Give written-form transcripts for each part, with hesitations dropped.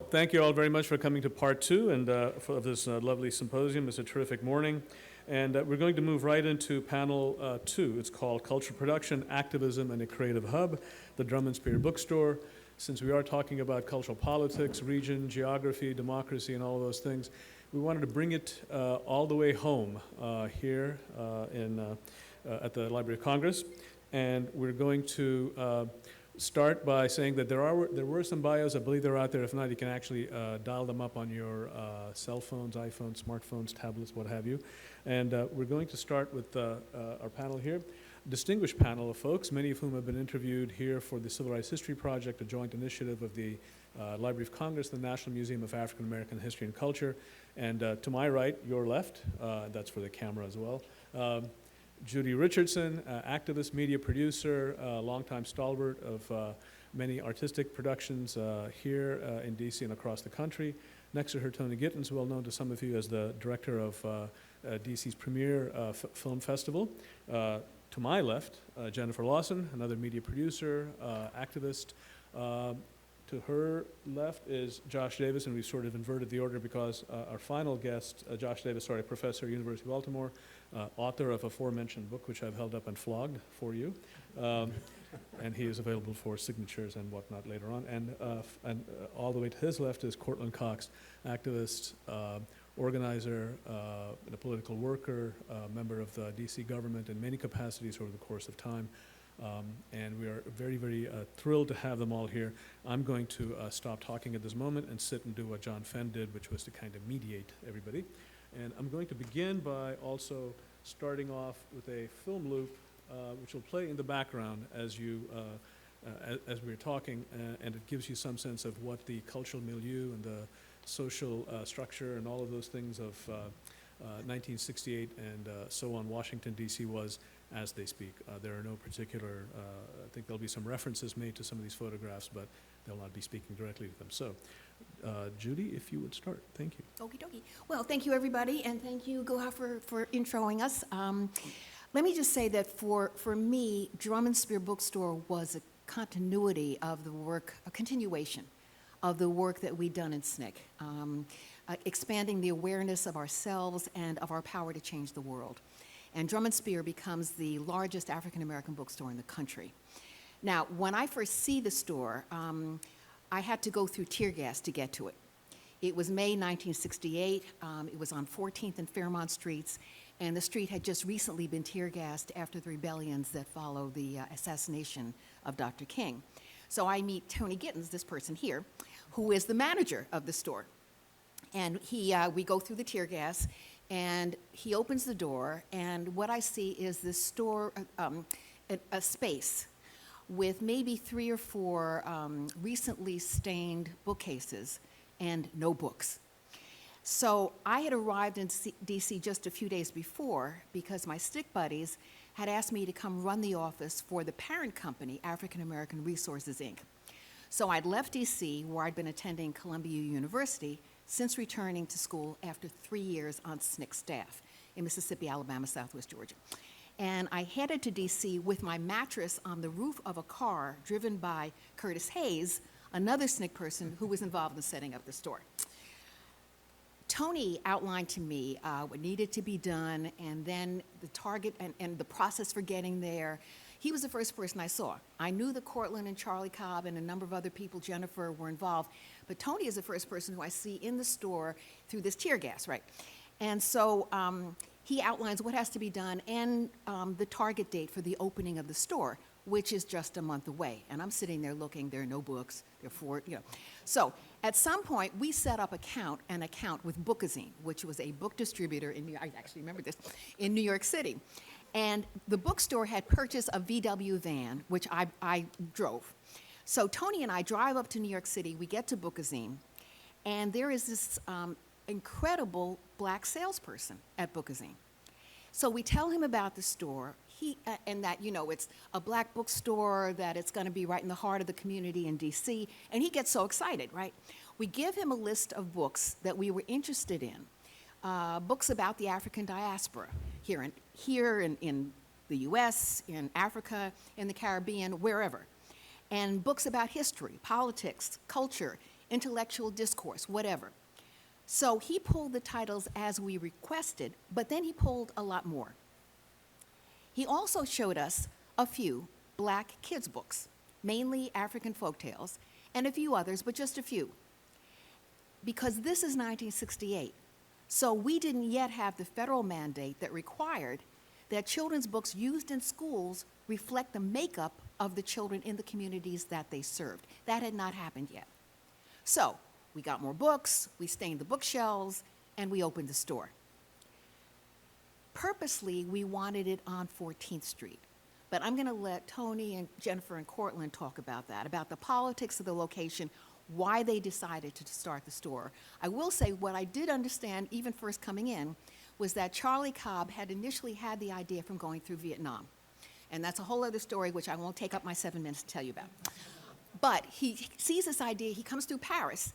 thank you all very much for coming to part two and for this lovely symposium. It's a terrific morning. And we're going to move right into panel two. It's called Cultural Production, Activism, and a Creative Hub, the Drum and Spear Bookstore. Since we are talking about cultural politics, region, geography, democracy, and all of those things, we wanted to bring it all the way home here at the Library of Congress. And we're going to start by saying that there were some bios. I believe they're out there. If not, you can actually dial them up on your cell phones, iPhones, smartphones, tablets, what have you. And we're going to start with our panel here. Distinguished panel of folks, many of whom have been interviewed here for the Civil Rights History Project, a joint initiative of the Library of Congress, the National Museum of African American History and Culture. And to my right, your left, that's for the camera as well, Judy Richardson, activist, media producer, longtime stalwart of many artistic productions here in DC and across the country. Next to her, Tony Gittins, well known to some of you as the director of DC's premier film festival. To my left, Jennifer Lawson, another media producer, activist. To her left is Josh Davis, and we've sort of inverted the order because our final guest, Josh Davis, professor at University of Baltimore, author of aforementioned book, which I've held up and flogged for you. And he is available for signatures and whatnot later on. And all the way to his left is Cortland Cox, activist, organizer, and a political worker, member of the DC government in many capacities over the course of time. And we are very, very thrilled to have them all here. I'm going to stop talking at this moment and sit and do what John Fenn did, which was to kind of mediate everybody. And I'm going to begin by also starting off with a film loop, which will play in the background as we're talking, and it gives you some sense of what the cultural milieu and the social structure and all of those things of 1968 and so on Washington, D.C. was as they speak. There are no particular, I think there'll be some references made to some of these photographs, but they'll not be speaking directly to them. So, Judy, if you would start. Thank you. Okie dokie. Well, thank you, everybody, and thank you, Goha, for introing us. Let me just say that for me, Drum and Spear Bookstore was a continuity of the work, a continuation of the work that we'd done in SNCC, expanding the awareness of ourselves and of our power to change the world. And Drum and Spear becomes the largest African American bookstore in the country. Now, when I first see the store, I had to go through tear gas to get to it. It was May 1968. It was on 14th and Fairmont Streets, and the street had just recently been tear gassed after the rebellions that followed the assassination of Dr. King. So I meet Tony Gittins, this person here, who is the manager of the store. And we go through the tear gas, and he opens the door, and what I see is this store, a space with maybe 3 or 4 recently stained bookcases and no books. So I had arrived in DC just a few days before because my stick buddies had asked me to come run the office for the parent company, African American Resources, Inc. So I'd left DC, where I'd been attending Columbia University, since returning to school after 3 years on SNCC staff in Mississippi, Alabama, Southwest Georgia. And I headed to DC with my mattress on the roof of a car driven by Curtis Hayes, another SNCC person who was involved in setting up the store. Tony outlined to me what needed to be done, and then the target and the process for getting there. He was the first person I saw. I knew that Cortland and Charlie Cobb and a number of other people, Jennifer, were involved, but Tony is the first person who I see in the store through this tear gas, right? And so he outlines what has to be done and the target date for the opening of the store, which is just a month away. And I'm sitting there looking, there are no books, there are 4, So at some point, we set up an account with Bookazine, which was a book distributor in New York, I actually remember this, in New York City. And the bookstore had purchased a VW van, which I drove. So Tony and I drive up to New York City, we get to Bookazine, and there is this incredible black salesperson at Bookazine. So we tell him about the store, and that, it's a black bookstore, that it's going to be right in the heart of the community in DC, and he gets so excited, right? We give him a list of books that we were interested in, books about the African diaspora here in the US, in Africa, in the Caribbean, wherever. And books about history, politics, culture, intellectual discourse, whatever. So he pulled the titles as we requested, but then he pulled a lot more. He also showed us a few black kids' books, mainly African folktales, and a few others, but just a few. Because this is 1968, so we didn't yet have the federal mandate that required that children's books used in schools reflect the makeup of the children in the communities that they served. That had not happened yet. So we got more books, we stained the bookshelves, and we opened the store. Purposely, we wanted it on 14th Street. But I'm going to let Tony and Jennifer and Cortland talk about that, about the politics of the location, why they decided to start the store. I will say what I did understand, even first coming in, was that Charlie Cobb had initially had the idea from going through Vietnam. And that's a whole other story, which I won't take up my 7 minutes to tell you about. But he sees this idea, he comes through Paris.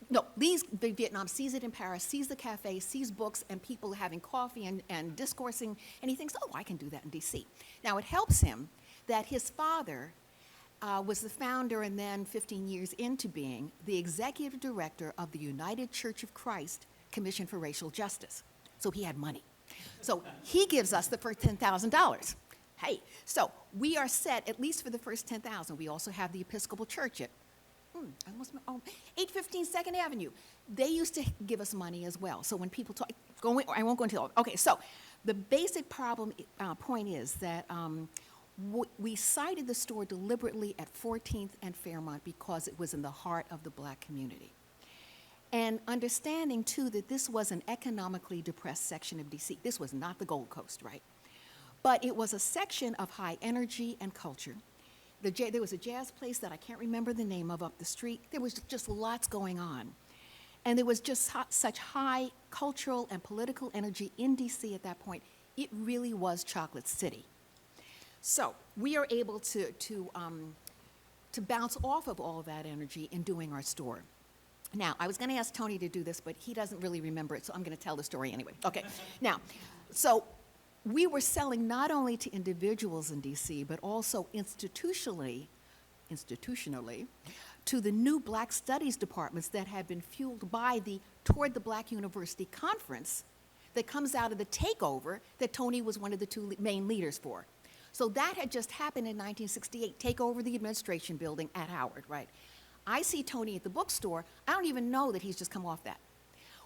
No, leaves Vietnam, sees it in Paris, sees the cafe, sees books and people having coffee and discoursing, and he thinks, oh, I can do that in D.C. Now, it helps him that his father was the founder and then 15 years into being the executive director of the United Church of Christ Commission for Racial Justice. So he had money. So he gives us the first $10,000. Hey, so we are set at least for the first $10,000. We also have the Episcopal Church at 815 2nd Avenue. They used to give us money as well. So when people talk, I won't go into all. Okay, so the basic point is that we cited the store deliberately at 14th and Fairmont because it was in the heart of the black community. And understanding, too, that this was an economically depressed section of D.C. This was not the Gold Coast, right? But it was a section of high energy and culture. There was a jazz place that I can't remember the name of up the street. There was just lots going on. And there was just such high cultural and political energy in D.C. at that point. It really was Chocolate City. So we are able to bounce off of all of that energy in doing our store. Now, I was going to ask Tony to do this, but he doesn't really remember it, so I'm going to tell the story anyway. Okay. Now, so we were selling not only to individuals in D.C., but also institutionally, to the new Black Studies departments that had been fueled by the Toward the Black University Conference that comes out of the takeover that Tony was one of the two main leaders for. So that had just happened in 1968, take over the administration building at Howard, right? I see Tony at the bookstore. I don't even know that he's just come off that.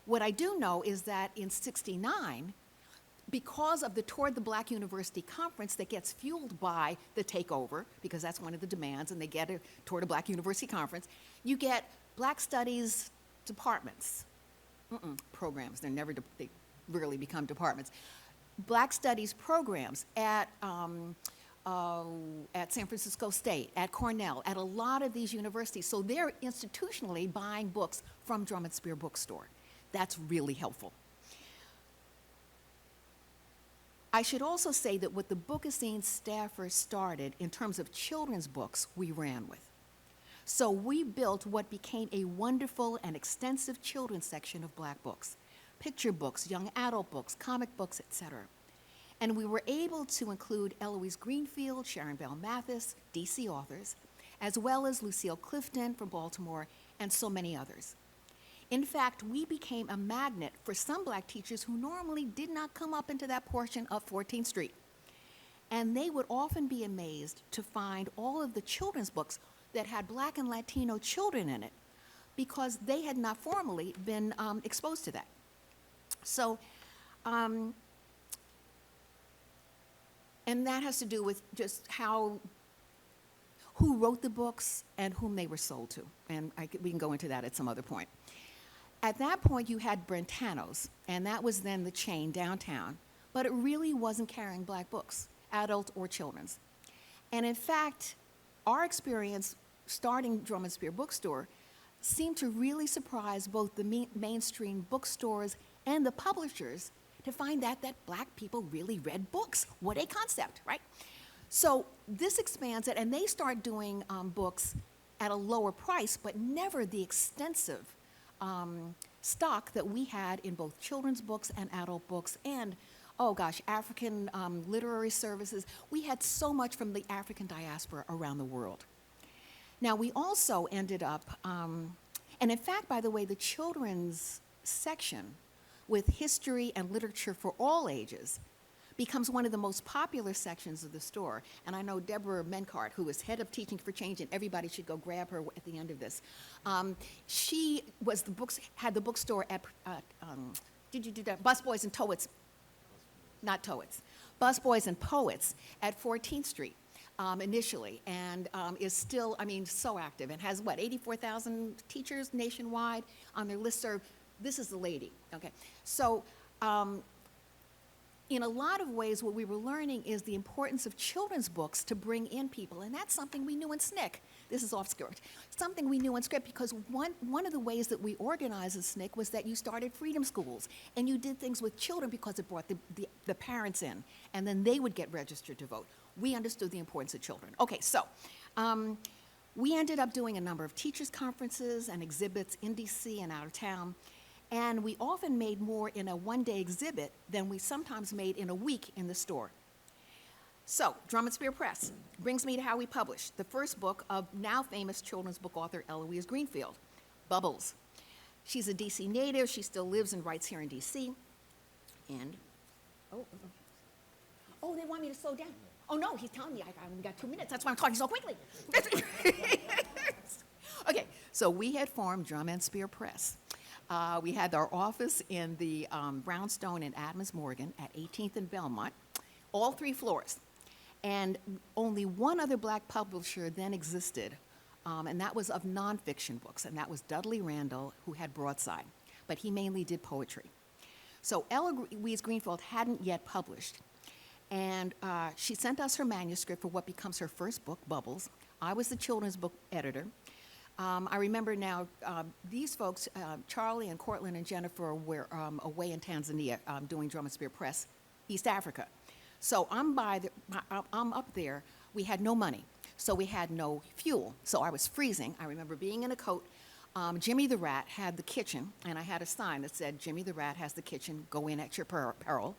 What I do know is that in '69, because of the Toward the Black University Conference that gets fueled by the takeover, because that's one of the demands, and they get it Toward the Black University Conference, you get Black Studies departments, programs. They rarely become departments. Black Studies programs at San Francisco State, at Cornell, at a lot of these universities. So they're institutionally buying books from Drum and Spear Bookstore. That's really helpful. I should also say that what the Bookazine staffers started in terms of children's books, we ran with. So we built what became a wonderful and extensive children's section of black books, picture books, young adult books, comic books, etc. And we were able to include Eloise Greenfield, Sharon Bell Mathis, DC authors, as well as Lucille Clifton from Baltimore, and so many others. In fact, we became a magnet for some black teachers who normally did not come up into that portion of 14th Street. And they would often be amazed to find all of the children's books that had Black and Latino children in it because they had not formally been exposed to that. So, and that has to do with just who wrote the books and whom they were sold to. And we can go into that at some other point. At that point, you had Brentano's, and that was then the chain downtown, but it really wasn't carrying black books, adult or children's. And in fact, our experience starting Drum and Spear Bookstore seemed to really surprise both the mainstream bookstores and the publishers to find out that black people really read books. What a concept, right? So this expands it, and they start doing books at a lower price, but never the extensive stock that we had in both children's books and adult books and, oh gosh, African literary services. We had so much from the African diaspora around the world. Now, we also ended up, and And in fact, by the way, the children's section with history and literature for all ages becomes one of the most popular sections of the store. And I know Deborah Menkart, who is head of Teaching for Change, and everybody should go grab her at the end of this. She was had the bookstore at, did you do that? Busboys and Toets, not Toets, Busboys and Poets at 14th Street. Initially, and is still, I mean, so active, and has, what, 84,000 teachers nationwide on their listserv. This is the lady, okay? So, in a lot of ways, what we were learning is the importance of children's books to bring in people, and that's something we knew in SNCC. This is off script. Something we knew in script, because one of the ways that we organized in SNCC was that you started freedom schools, and you did things with children because it brought the parents in, and then they would get registered to vote. We understood the importance of children. Okay, so we ended up doing a number of teachers' conferences and exhibits in DC and out of town. And we often made more in a one-day exhibit than we sometimes made in a week in the store. So, Drum and Spear Press brings me to how we published the first book of now famous children's book author Eloise Greenfield, Bubbles. She's a DC native. She still lives and writes here in DC. And, oh, they want me to slow down. Oh, no, he's telling me I only got 2 minutes. That's why I'm talking so quickly. Okay, so we had formed Drum and Spear Press. We had our office in the brownstone in Adams Morgan at 18th and Belmont, all 3 floors. And only one other black publisher then existed, and that was of nonfiction books, and that was Dudley Randall, who had Broadside, but he mainly did poetry. So Eloise Greenfield hadn't yet published, and she sent us her manuscript for what becomes her first book, Bubbles. I was the children's book editor. I remember now, these folks, Charlie and Cortland and Jennifer, were away in Tanzania doing Drum and Spear Press, East Africa. So I'm up there. We had no money, so we had no fuel. So I was freezing. I remember being in a coat. Jimmy the Rat had the kitchen, and I had a sign that said, "Jimmy the Rat has the kitchen. Go in at your peril."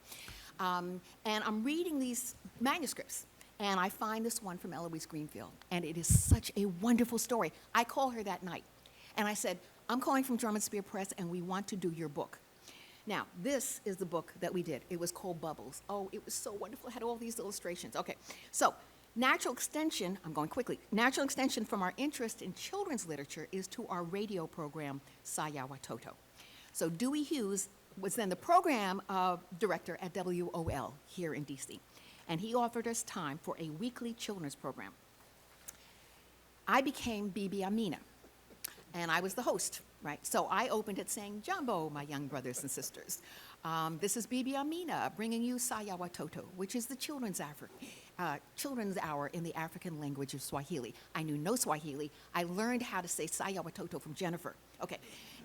And I'm reading these manuscripts. And I find this one from Eloise Greenfield, and it is such a wonderful story. I call her that night, and I said, "I'm calling from Drum and Spear Press, and we want to do your book." Now, this is the book that we did. It was called Bubbles. Oh, it was so wonderful. It had all these illustrations. Okay, so natural extension, I'm going quickly. Natural extension from our interest in children's literature is to our radio program, Sayawa Toto. So Dewey Hughes was then the program director at WOL here in DC. And he offered us time for a weekly children's program. I became Bibi Amina, and I was the host, right? So I opened it saying, "Jumbo, my young brothers and sisters. This is Bibi Amina bringing you Sayawa Toto, which is the children's hour in the African language of Swahili." I knew no Swahili. I learned how to say Sayawa Toto from Jennifer. Okay,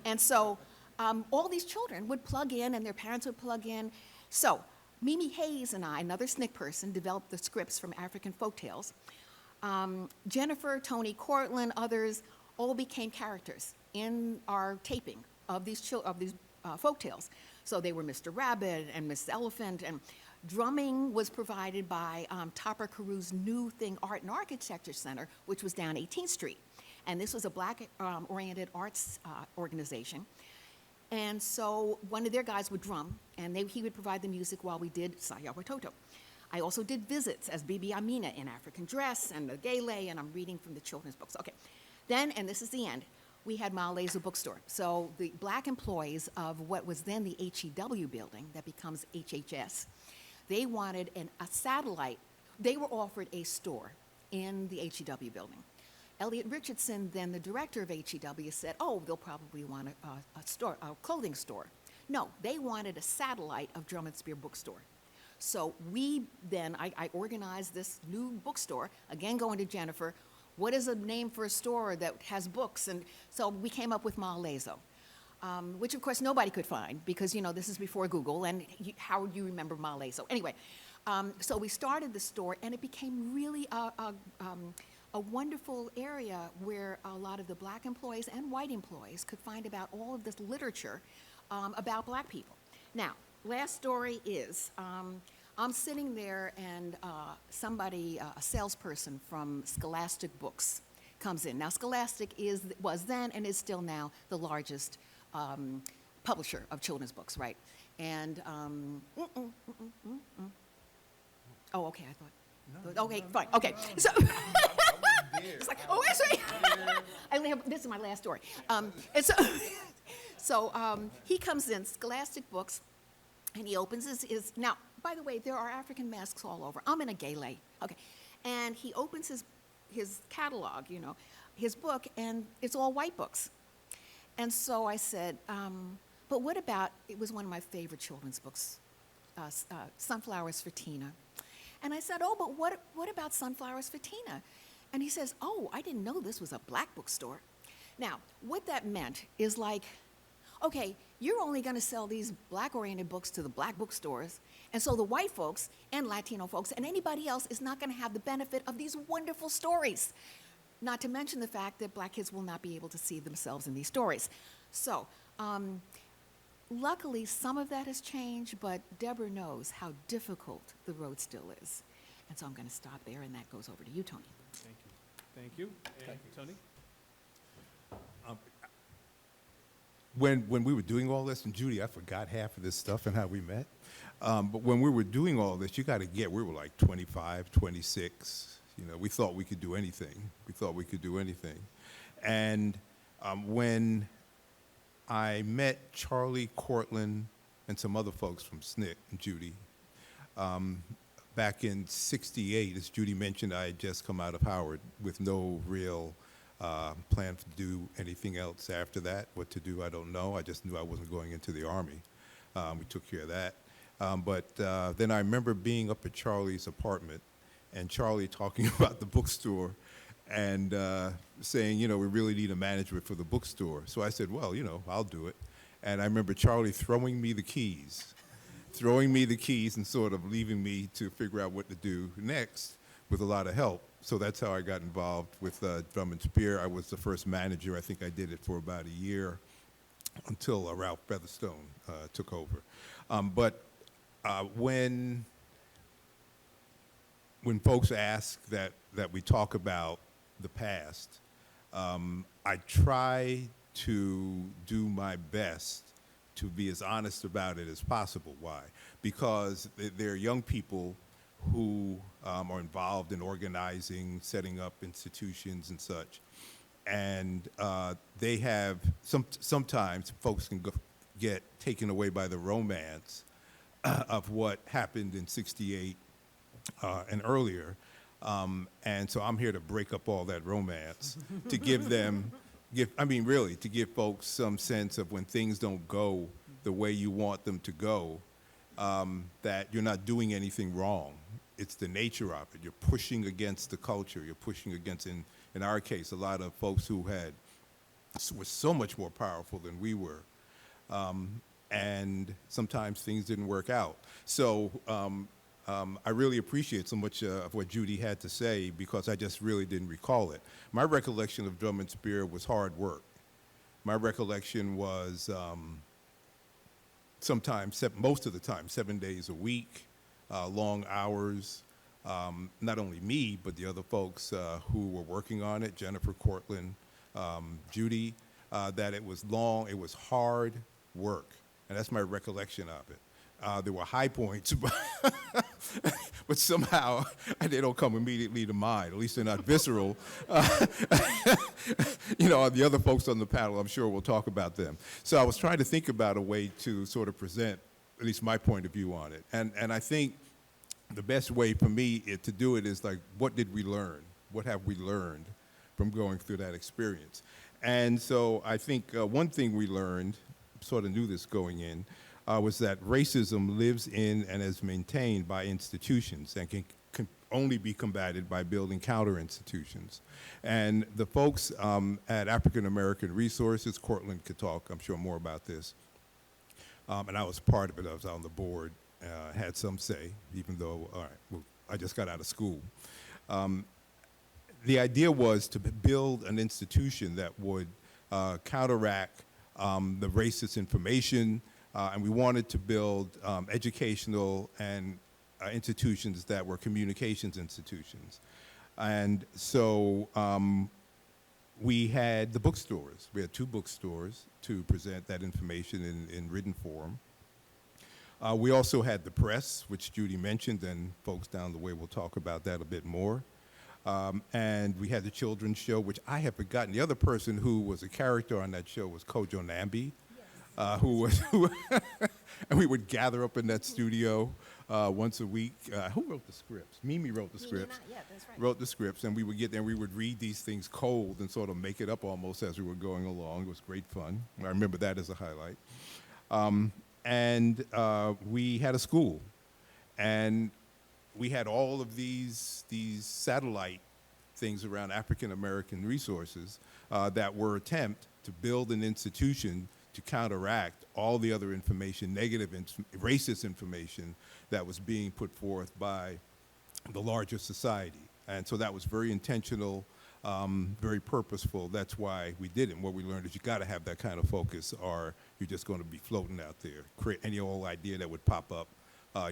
and so all these children would plug in, and their parents would plug in. So Mimi Hayes and I, another SNCC person, developed the scripts from African folktales. Jennifer, Tony, Cortland, others all became characters in our taping of these folktales. So they were Mr. Rabbit and Miss Elephant, and drumming was provided by Topper Caru's New Thing Art and Architecture Center, which was down 18th Street. And this was a black-oriented arts organization. And so one of their guys would drum, and he would provide the music while we did Sayawa Toto. I also did visits as Bibi Amina in African dress and the gele, and I'm reading from the children's books. Okay, then, and this is the end, we had Malezeo bookstore. So the black employees of what was then the HEW building that becomes HHS, they wanted a satellite. They were offered a store in the HEW building. Elliot Richardson, then the director of HEW, said, "Oh, they'll probably want a clothing store." No, they wanted a satellite of Drum and Spear Bookstore. So I organized this new bookstore, again going to Jennifer. What is a name for a store that has books? And so we came up with Malezeo, which of course nobody could find because, this is before Google, and how would you remember Malezeo? Anyway, so we started the store, and it became really a wonderful area where a lot of the black employees and white employees could find about all of this literature about black people. Now, last story is, I'm sitting there, and a salesperson from Scholastic Books comes in. Now, Scholastic was then and is still now the largest publisher of children's books, right? And, oh, okay, I thought. Okay, fine, okay. So, it's like, oh, wait. I only have, this is my last story. And so, he comes in, Scholastic Books, and he opens his, now, by the way, there are African masks all over. I'm in a gala, okay. And he opens his catalog, you know, his book, and it's all white books. And so I said, but what about, it was one of my favorite children's books, Sunflowers for Tina. And I said, oh, but what about Sunflowers for Tina? And he says, oh, I didn't know this was a black bookstore. Now, what that meant is like, okay, you're only going to sell these black-oriented books to the black bookstores, and so the white folks and Latino folks and anybody else is not going to have the benefit of these wonderful stories. Not to mention the fact that black kids will not be able to see themselves in these stories. So, luckily, some of that has changed, but Deborah knows how difficult the road still is. And so I'm going to stop there, and that goes over to you, Tony. Thank you. Thank you. And Tony? When we were doing all this, and Judy, I forgot half of this stuff and how we met, but when we were doing all this, you got to get, we were like 25, 26. You know, we thought we could do anything. And when I met Charlie Cortland and some other folks from SNCC and Judy, back in '68, as Judy mentioned, I had just come out of Howard with no real plan to do anything else after that. What to do, I don't know. I just knew I wasn't going into the Army. We took care of that. But then I remember being up at Charlie's apartment and Charlie talking about the bookstore and saying, you know, we really need a management for the bookstore. So I said, well, you know, I'll do it. And I remember Charlie throwing me the keys and sort of leaving me to figure out what to do next with a lot of help. So that's how I got involved with Drum and Spear. I was the first manager. I think I did it for about a year until Ralph Featherstone took over. But when folks ask that we talk about the past, I try to do my best to be as honest about it as possible. Why? Because there are young people who are involved in organizing, setting up institutions and such. And they have, sometimes folks can get taken away by the romance of what happened in '68 and earlier. And so I'm here to break up all that romance, to give them, to give folks some sense of when things don't go the way you want them to go, that you're not doing anything wrong. It's the nature of it. You're pushing against the culture. You're pushing against, in our case, a lot of folks who were so much more powerful than we were. And sometimes things didn't work out. So I really appreciate so much of what Judy had to say because I just really didn't recall it. My recollection of Drum and Spear was hard work. My recollection was sometimes, most of the time, 7 days a week, long hours, not only me, but the other folks who were working on it, Jennifer Cortland, Judy, that it was long, it was hard work. And that's my recollection of it. There were high points, but somehow they don't come immediately to mind. At least they're not visceral. You know, the other folks on the panel, I'm sure we'll talk about them. So I was trying to think about a way to sort of present at least my point of view on it. And I think the best way for me to do it is like, what did we learn? What have we learned from going through that experience? And so I think one thing we learned, sort of knew this going in, was that racism lives in and is maintained by institutions and can only be combated by building counter-institutions. And the folks at African American Resources, Cortland could talk, I'm sure, more about this, and I was part of it. I was on the board, had some say, even though, all right, well, I just got out of school. The idea was to build an institution that would counteract the racist information, and we wanted to build educational and institutions that were communications institutions. And so we had the bookstores. We had 2 bookstores to present that information in written form. We also had the press, which Judy mentioned, and folks down the way will talk about that a bit more. And we had the children's show, which I have forgotten. The other person who was a character on that show was Kojo Nambi, and we would gather up in that studio once a week. Who wrote the scripts? Mimi wrote the scripts. Yeah, that's right. Wrote the scripts, and we would get there and we would read these things cold and sort of make it up almost as we were going along. It was great fun. I remember that as a highlight. And we had a school, and we had all of these satellite things around African American resources that were attempt to build an institution to counteract all the other information, negative, racist information that was being put forth by the larger society. And so that was very intentional, very purposeful. That's why we did it. And what we learned is you got to have that kind of focus, or you're just going to be floating out there. Create any old idea that would pop up,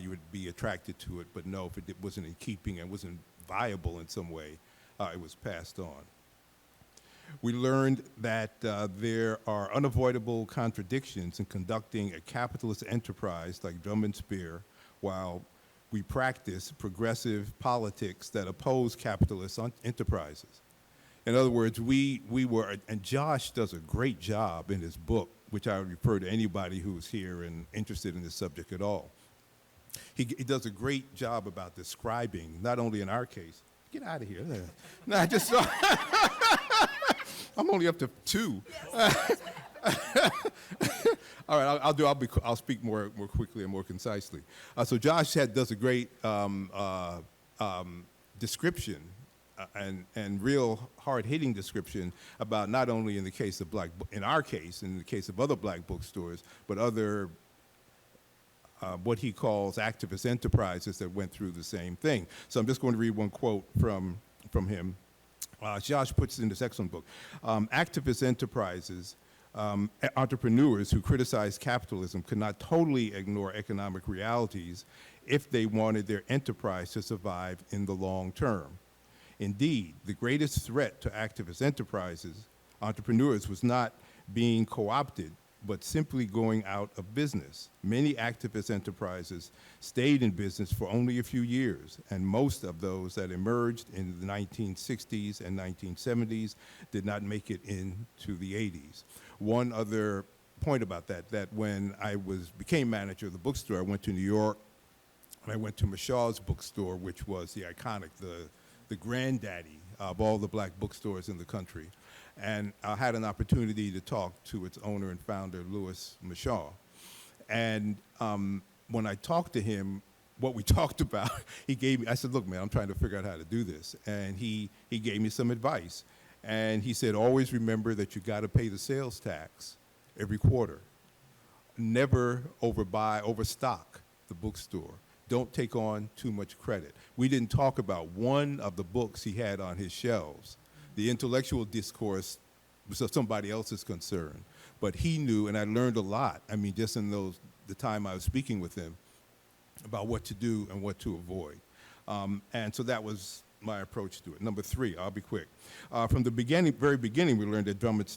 you would be attracted to it. But no, if it wasn't in keeping and wasn't viable in some way, it was passed on. We learned that there are unavoidable contradictions in conducting a capitalist enterprise like Drum and Spear while we practice progressive politics that oppose capitalist enterprises. In other words, we were, and Josh does a great job in his book, which I would refer to anybody who's here and interested in this subject at all. He does a great job about describing, not only in our case, get out of here. No, I just saw. I'm only up to 2. All right, I'll speak more quickly and more concisely. So Josh does a great description and real hard-hitting description about not only in the case of in our case, in the case of other black bookstores, but other what he calls activist enterprises that went through the same thing. So I'm just going to read one quote from him. Josh puts it in this excellent book. Activist enterprises, entrepreneurs who criticize capitalism could not totally ignore economic realities if they wanted their enterprise to survive in the long term. Indeed, the greatest threat to activist enterprises, entrepreneurs, was not being co-opted, but simply going out of business. Many activist enterprises stayed in business for only a few years, and most of those that emerged in the 1960s and 1970s did not make it into the 80s. One other point about that when I became manager of the bookstore, I went to New York, and I went to Mashaw's bookstore, which was the iconic, the granddaddy of all the black bookstores in the country. And I had an opportunity to talk to its owner and founder, Louis Mashaw. And when I talked to him, what we talked about, I said, look, man, I'm trying to figure out how to do this. And he gave me some advice. And he said, always remember that you got to pay the sales tax every quarter. Never overstock the bookstore. Don't take on too much credit. We didn't talk about one of the books he had on his shelves. The intellectual discourse was of somebody else's concern. But he knew, and I learned a lot, I mean, just in the time I was speaking with him, about what to do and what to avoid. And so that was my approach to it. Number 3, I'll be quick. From the very beginning, we learned that Drum and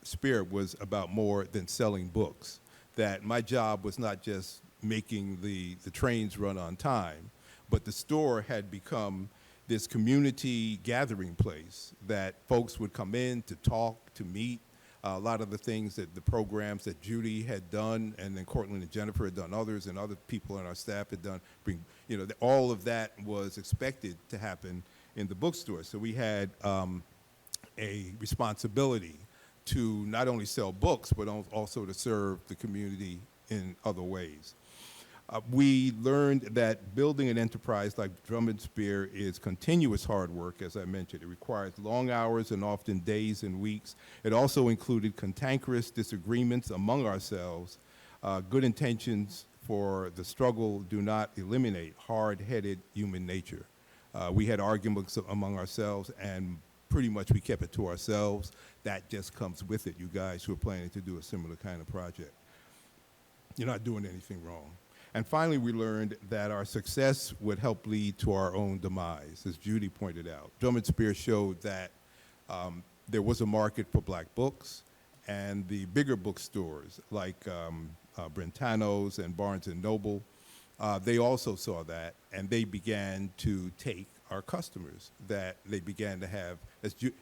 Spear was about more than selling books, that my job was not just making the trains run on time, but the store had become this community gathering place that folks would come in to talk, to meet. A lot of the things the programs that Judy had done, and then Cortland and Jennifer had done others, and other people on our staff had done, all of that was expected to happen in the bookstore. So we had a responsibility to not only sell books, but also to serve the community in other ways. We learned that building an enterprise like Drum and Spear is continuous hard work, as I mentioned. It requires long hours and often days and weeks. It also included cantankerous disagreements among ourselves. Good intentions for the struggle do not eliminate hard-headed human nature. We had arguments among ourselves, and pretty much we kept it to ourselves. That just comes with it, you guys who are planning to do a similar kind of project. You're not doing anything wrong. And finally, we learned that our success would help lead to our own demise, as Judy pointed out. Drum and Spear showed that there was a market for black books, and the bigger bookstores like Brentano's and Barnes and Noble, they also saw that, and they began to take our customers that they began to have,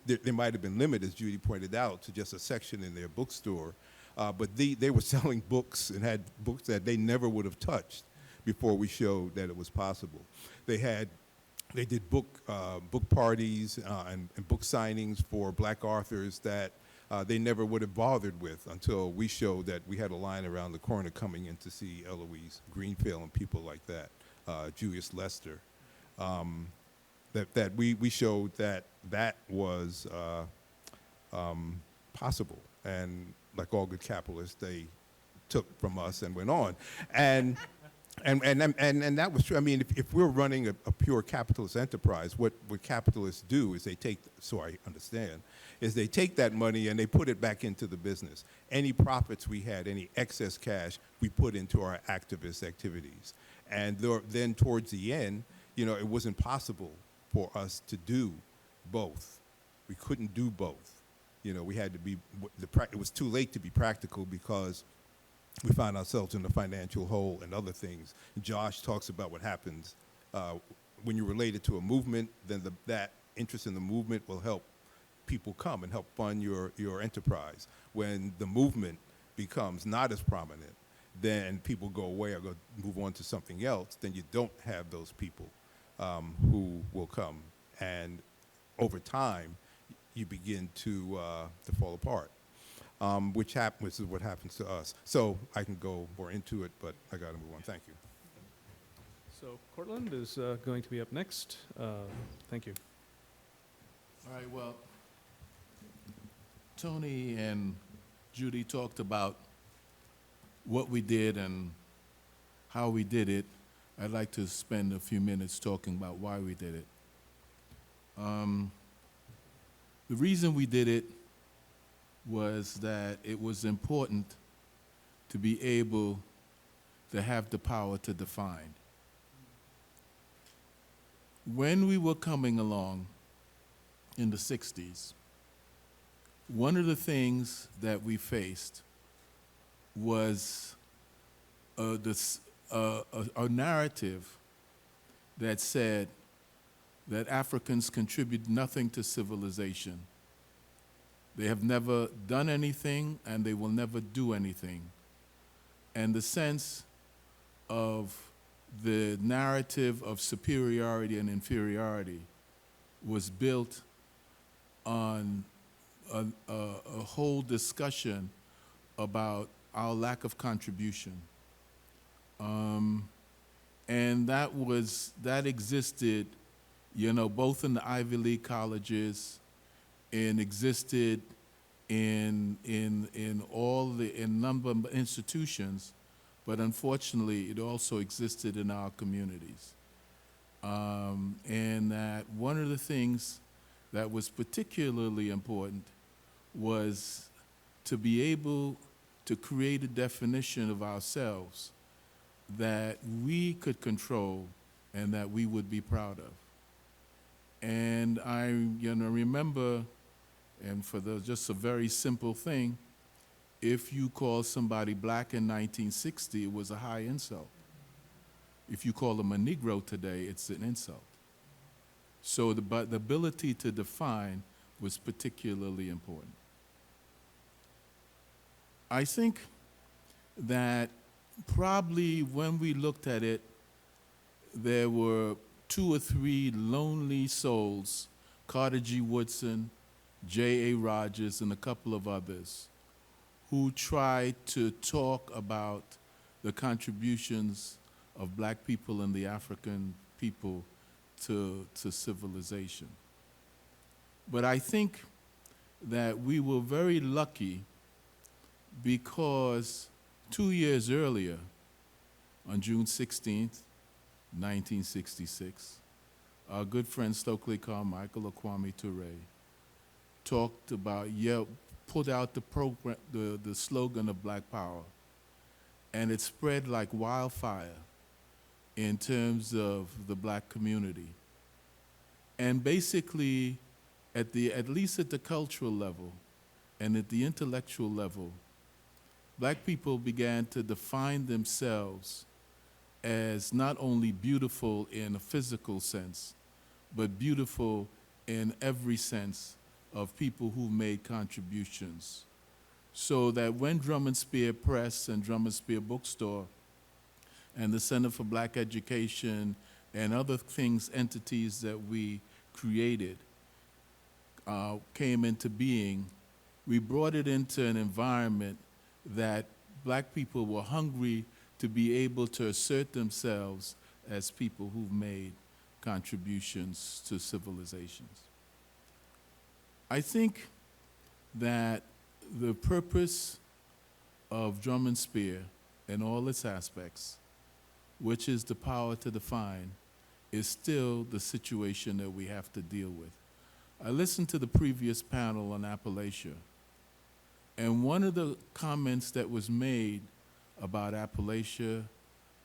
they might have been limited, as Judy pointed out, to just a section in their bookstore, but they were selling books and had books that they never would have touched before we showed that it was possible. They did book parties and book signings for black authors that they never would have bothered with until we showed that we had a line around the corner coming in to see Eloise Greenfield and people like that, Julius Lester. That we showed that was possible, and like all good capitalists, they took from us and went on, and that was true. I mean, if we're running a pure capitalist enterprise, what capitalists do is they take, so I understand, is they take that money and they put it back into the business. Any profits we had, any excess cash, we put into our activist activities, and then towards the end, it wasn't possible for us to do both. We couldn't do both. We had to be, it was too late to be practical because we found ourselves in the financial hole and other things. Josh talks about what happens when you're related to a movement, then that interest in the movement will help people come and help fund your enterprise. When the movement becomes not as prominent, then people go away or move on to something else, then you don't have those people who will come, and over time, you begin to fall apart, which is what happens to us. So I can go more into it, but I got to move on. Thank you. So Cortland is going to be up next. Thank you. All right, well, Tony and Judy talked about what we did and how we did it. I'd like to spend a few minutes talking about why we did it. The reason we did it was that it was important to be able to have the power to define. When we were coming along in the 60s, one of the things that we faced was a narrative that said that Africans contribute nothing to civilization. They have never done anything, and they will never do anything. And the sense of the narrative of superiority and inferiority was built on a whole discussion about our lack of contribution. And that existed, both in the Ivy League colleges and existed in number of institutions, but unfortunately it also existed in our communities. And that one of the things that was particularly important was to be able to create a definition of ourselves that we could control and that we would be proud of. And I remember, and for just a very simple thing, if you call somebody black in 1960, it was a high insult. If you call them a Negro today, it's an insult. So the ability to define was particularly important. I think that probably when we looked at it, there were 2 or 3 lonely souls, Carter G. Woodson, J.A. Rogers, and a couple of others, who tried to talk about the contributions of black people and the African people to civilization. But I think that we were very lucky because 2 years earlier, on June 16th, 1966, our good friend Stokely Carmichael or Kwame Ture talked about, put out the program, the slogan of Black Power, and it spread like wildfire in terms of the black community. And basically, at least at the cultural level and at the intellectual level, black people began to define themselves as not only beautiful in a physical sense, but beautiful in every sense of people who made contributions. So that when Drum and Spear Press and Drum and Spear Bookstore and the Center for Black Education and other things, entities that we created, came into being, we brought it into an environment that black people were hungry to be able to assert themselves as people who've made contributions to civilizations. I think that the purpose of Drum and Spear in all its aspects, which is the power to define, is still the situation that we have to deal with. I listened to the previous panel on Appalachia, and one of the comments that was made about Appalachia,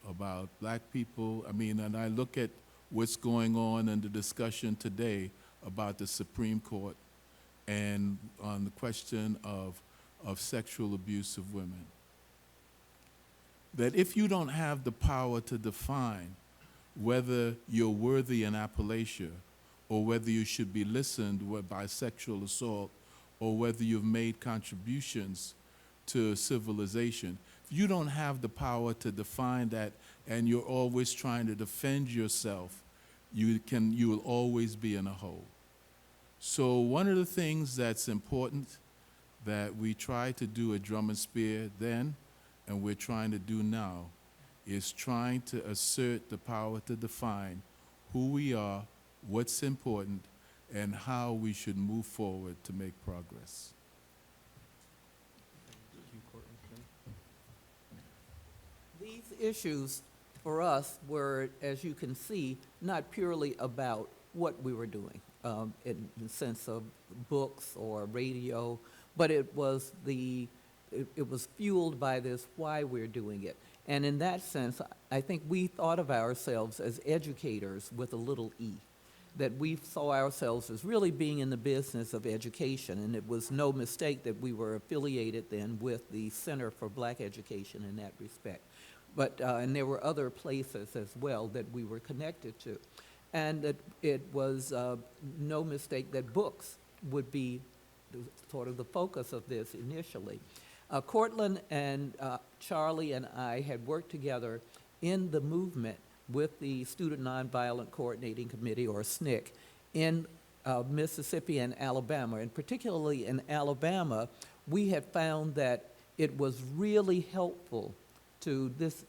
about black people, and I look at what's going on in the discussion today about the Supreme Court and on the question of sexual abuse of women. That if you don't have the power to define whether you're worthy in Appalachia or whether you should be listened by sexual assault or whether you've made contributions to civilization, if you don't have the power to define that and you're always trying to defend yourself, you will always be in a hole. So one of the things that's important that we tried to do at Drum and Spear then, and we're trying to do now, is trying to assert the power to define who we are, what's important, and how we should move forward to make progress. These issues for us were, as you can see, not purely about what we were doing in the sense of books or radio, but it was fueled by this why we're doing it. And in that sense, I think we thought of ourselves as educators with a little e, that we saw ourselves as really being in the business of education, and it was no mistake that we were affiliated then with the Center for Black Education in that respect. But, and there were other places as well that we were connected to. And that it was no mistake that books would be sort of the focus of this initially. Cortland and Charlie and I had worked together in the movement with the Student Nonviolent Coordinating Committee, or SNCC, in Mississippi and Alabama. And particularly in Alabama, we had found that it was really helpful to this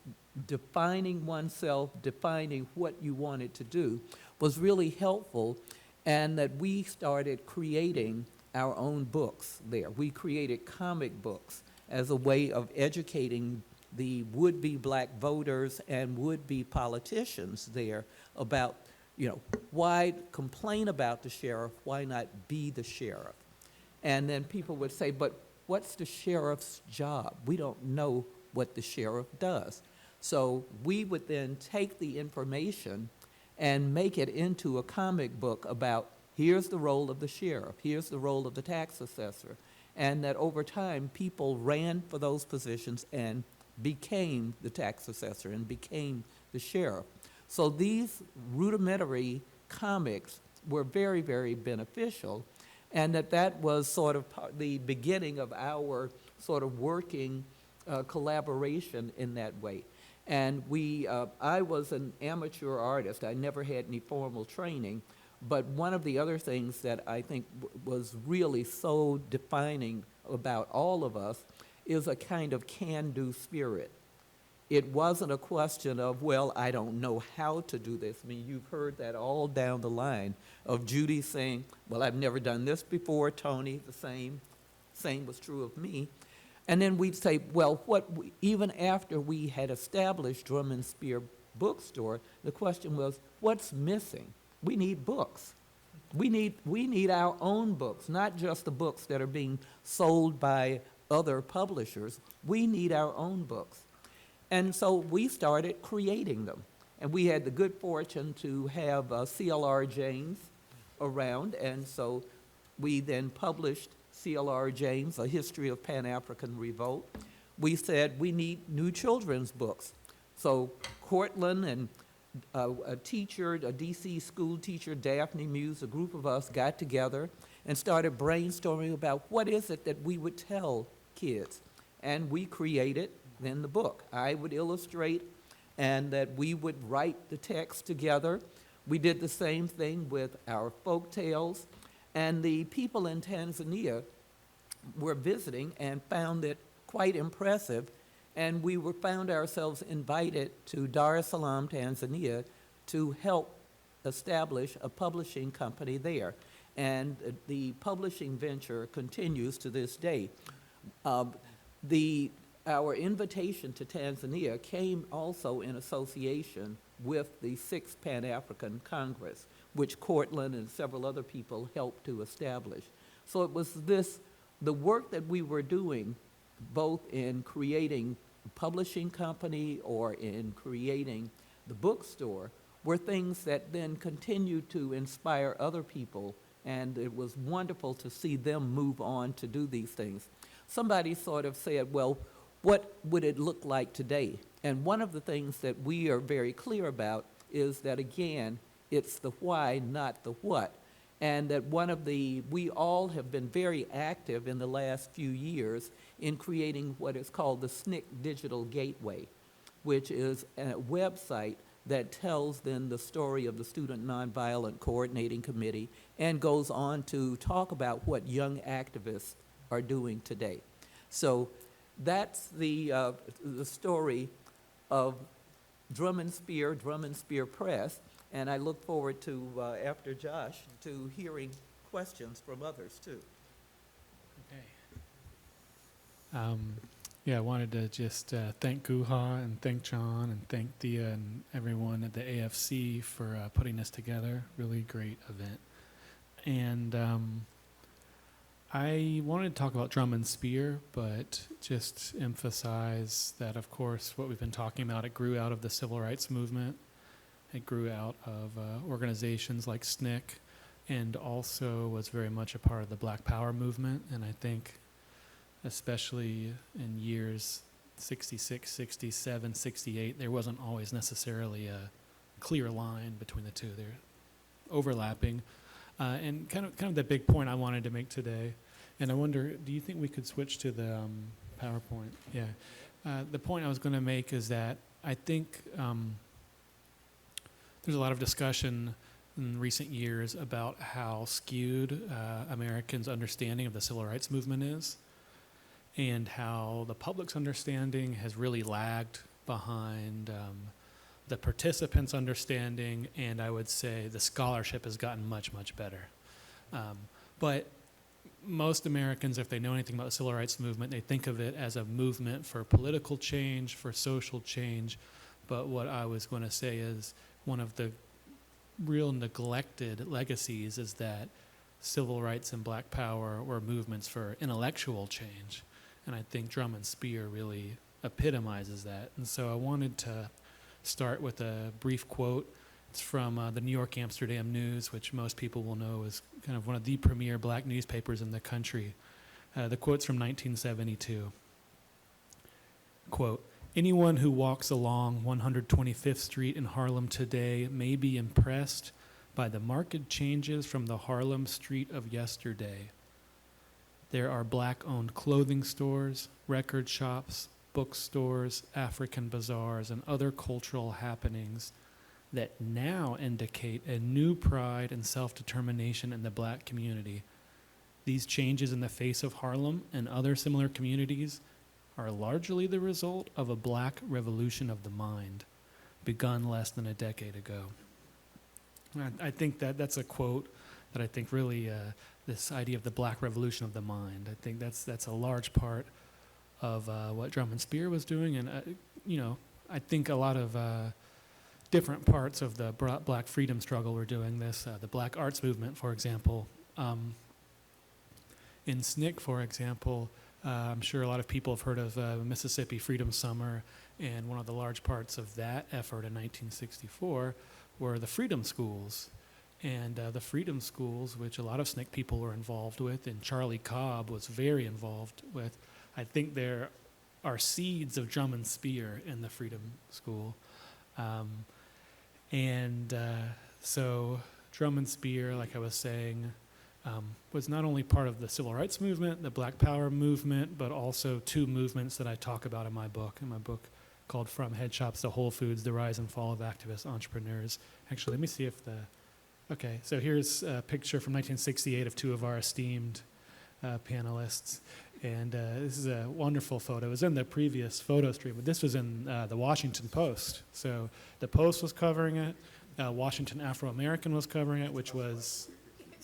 defining oneself, defining what you wanted to do, was really helpful, and that we started creating our own books there. We created comic books as a way of educating the would-be black voters and would-be politicians there about, why complain about the sheriff, why not be the sheriff? And then people would say, but what's the sheriff's job? We don't know what the sheriff does. So we would then take the information and make it into a comic book about here's the role of the sheriff, here's the role of the tax assessor, and that over time people ran for those positions and became the tax assessor and became the sheriff. So these rudimentary comics were very, very beneficial, and that was sort of the beginning of our sort of working collaboration in that way. And I was an amateur artist. I never had any formal training, but one of the other things that I think was really so defining about all of us is a kind of can-do spirit. It wasn't a question of, well, I don't know how to do this. I mean, you've heard that all down the line of Judy saying, well, I've never done this before. Tony, the same was true of me. And then we'd say, well, even after we had established Drum and Spear Bookstore, the question was, what's missing? We need books. We need our own books, not just the books that are being sold by other publishers. We need our own books. And so we started creating them. And we had the good fortune to have CLR James around, and so We then published C.L.R. James, A History of Pan-African Revolt. We said we need new children's books. So Cortland and a teacher, a DC school teacher, Daphne Muse, a group of us got together and started brainstorming about what is it that we would tell kids. And we created then the book. I would illustrate and that we would write the text together. We did the same thing with our folk tales. And the people in Tanzania were visiting and found it quite impressive. And we found ourselves invited to Dar es Salaam, Tanzania, to help establish a publishing company there. And the publishing venture continues to this day. Our invitation to Tanzania came also in association with the 6th Pan-African Congress, which Cortland and several other people helped to establish. So it was the work that we were doing, both in creating a publishing company or in creating the bookstore, were things that then continued to inspire other people, and it was wonderful to see them move on to do these things. Somebody sort of said, well, what would it look like today? And one of the things that we are very clear about is that, again, it's the why, not the what. And that we all have been very active in the last few years in creating what is called the SNCC Digital Gateway, which is a website that tells then the story of the Student Nonviolent Coordinating Committee and goes on to talk about what young activists are doing today. So that's the story of Drum and Spear Press, and I look forward to, after Josh, to hearing questions from others too. Okay. Yeah, I wanted to just thank Guha and thank John and thank Thea and everyone at the AFC for putting this together. Really great event. And I wanted to talk about Drum and Spear, but just emphasize that, of course, what we've been talking about, it grew out of the civil rights movement. It grew out of organizations like SNCC, and also was very much a part of the Black Power movement. And I think especially in years 66, 67, 68, there wasn't always necessarily a clear line between the two. They're overlapping. And kind of the big point I wanted to make today, and I wonder, do you think we could switch to the PowerPoint? Yeah. The point I was going to make is that I think there's a lot of discussion in recent years about how skewed Americans' understanding of the civil rights movement is, and how the public's understanding has really lagged behind the participants' understanding, and I would say the scholarship has gotten much, much better. But most Americans, if they know anything about the civil rights movement, they think of it as a movement for political change, for social change. But what I was going to say is one of the real neglected legacies is that civil rights and Black Power were movements for intellectual change. And I think Drum and Spear really epitomizes that. And so I wanted to start with a brief quote. It's from the New York Amsterdam News, which most people will know is kind of one of the premier Black newspapers in the country. The quote's from 1972. Quote, "Anyone who walks along 125th Street in Harlem today may be impressed by the marked changes from the Harlem Street of yesterday. There are Black-owned clothing stores, record shops, bookstores, African bazaars, and other cultural happenings that now indicate a new pride and self-determination in the Black community. These changes in the face of Harlem and other similar communities are largely the result of a Black revolution of the mind, begun less than a decade ago." I think that's a quote that I think really, this idea of the Black revolution of the mind, I think that's a large part of what Drum and Spear was doing. And, I think a lot of different parts of the Black freedom struggle were doing this. The Black arts movement, for example. In SNCC, for example, I'm sure a lot of people have heard of Mississippi Freedom Summer, and one of the large parts of that effort in 1964 were the freedom schools. and the freedom schools, which a lot of SNCC people were involved with, and Charlie Cobb was very involved with. I think there are seeds of Drum and Spear in the freedom school. So Drum and Spear, like I was saying, was not only part of the civil rights movement, the Black Power movement, but also two movements that I talk about in my book called From Head Shops to Whole Foods, The Rise and Fall of Activist Entrepreneurs. Actually, let me see if okay, so here's a picture from 1968 of two of our esteemed panelists. And this is a wonderful photo. It was in the previous photo stream, but this was in the Washington Post. So the Post was covering it. Washington Afro-American was covering it, which was,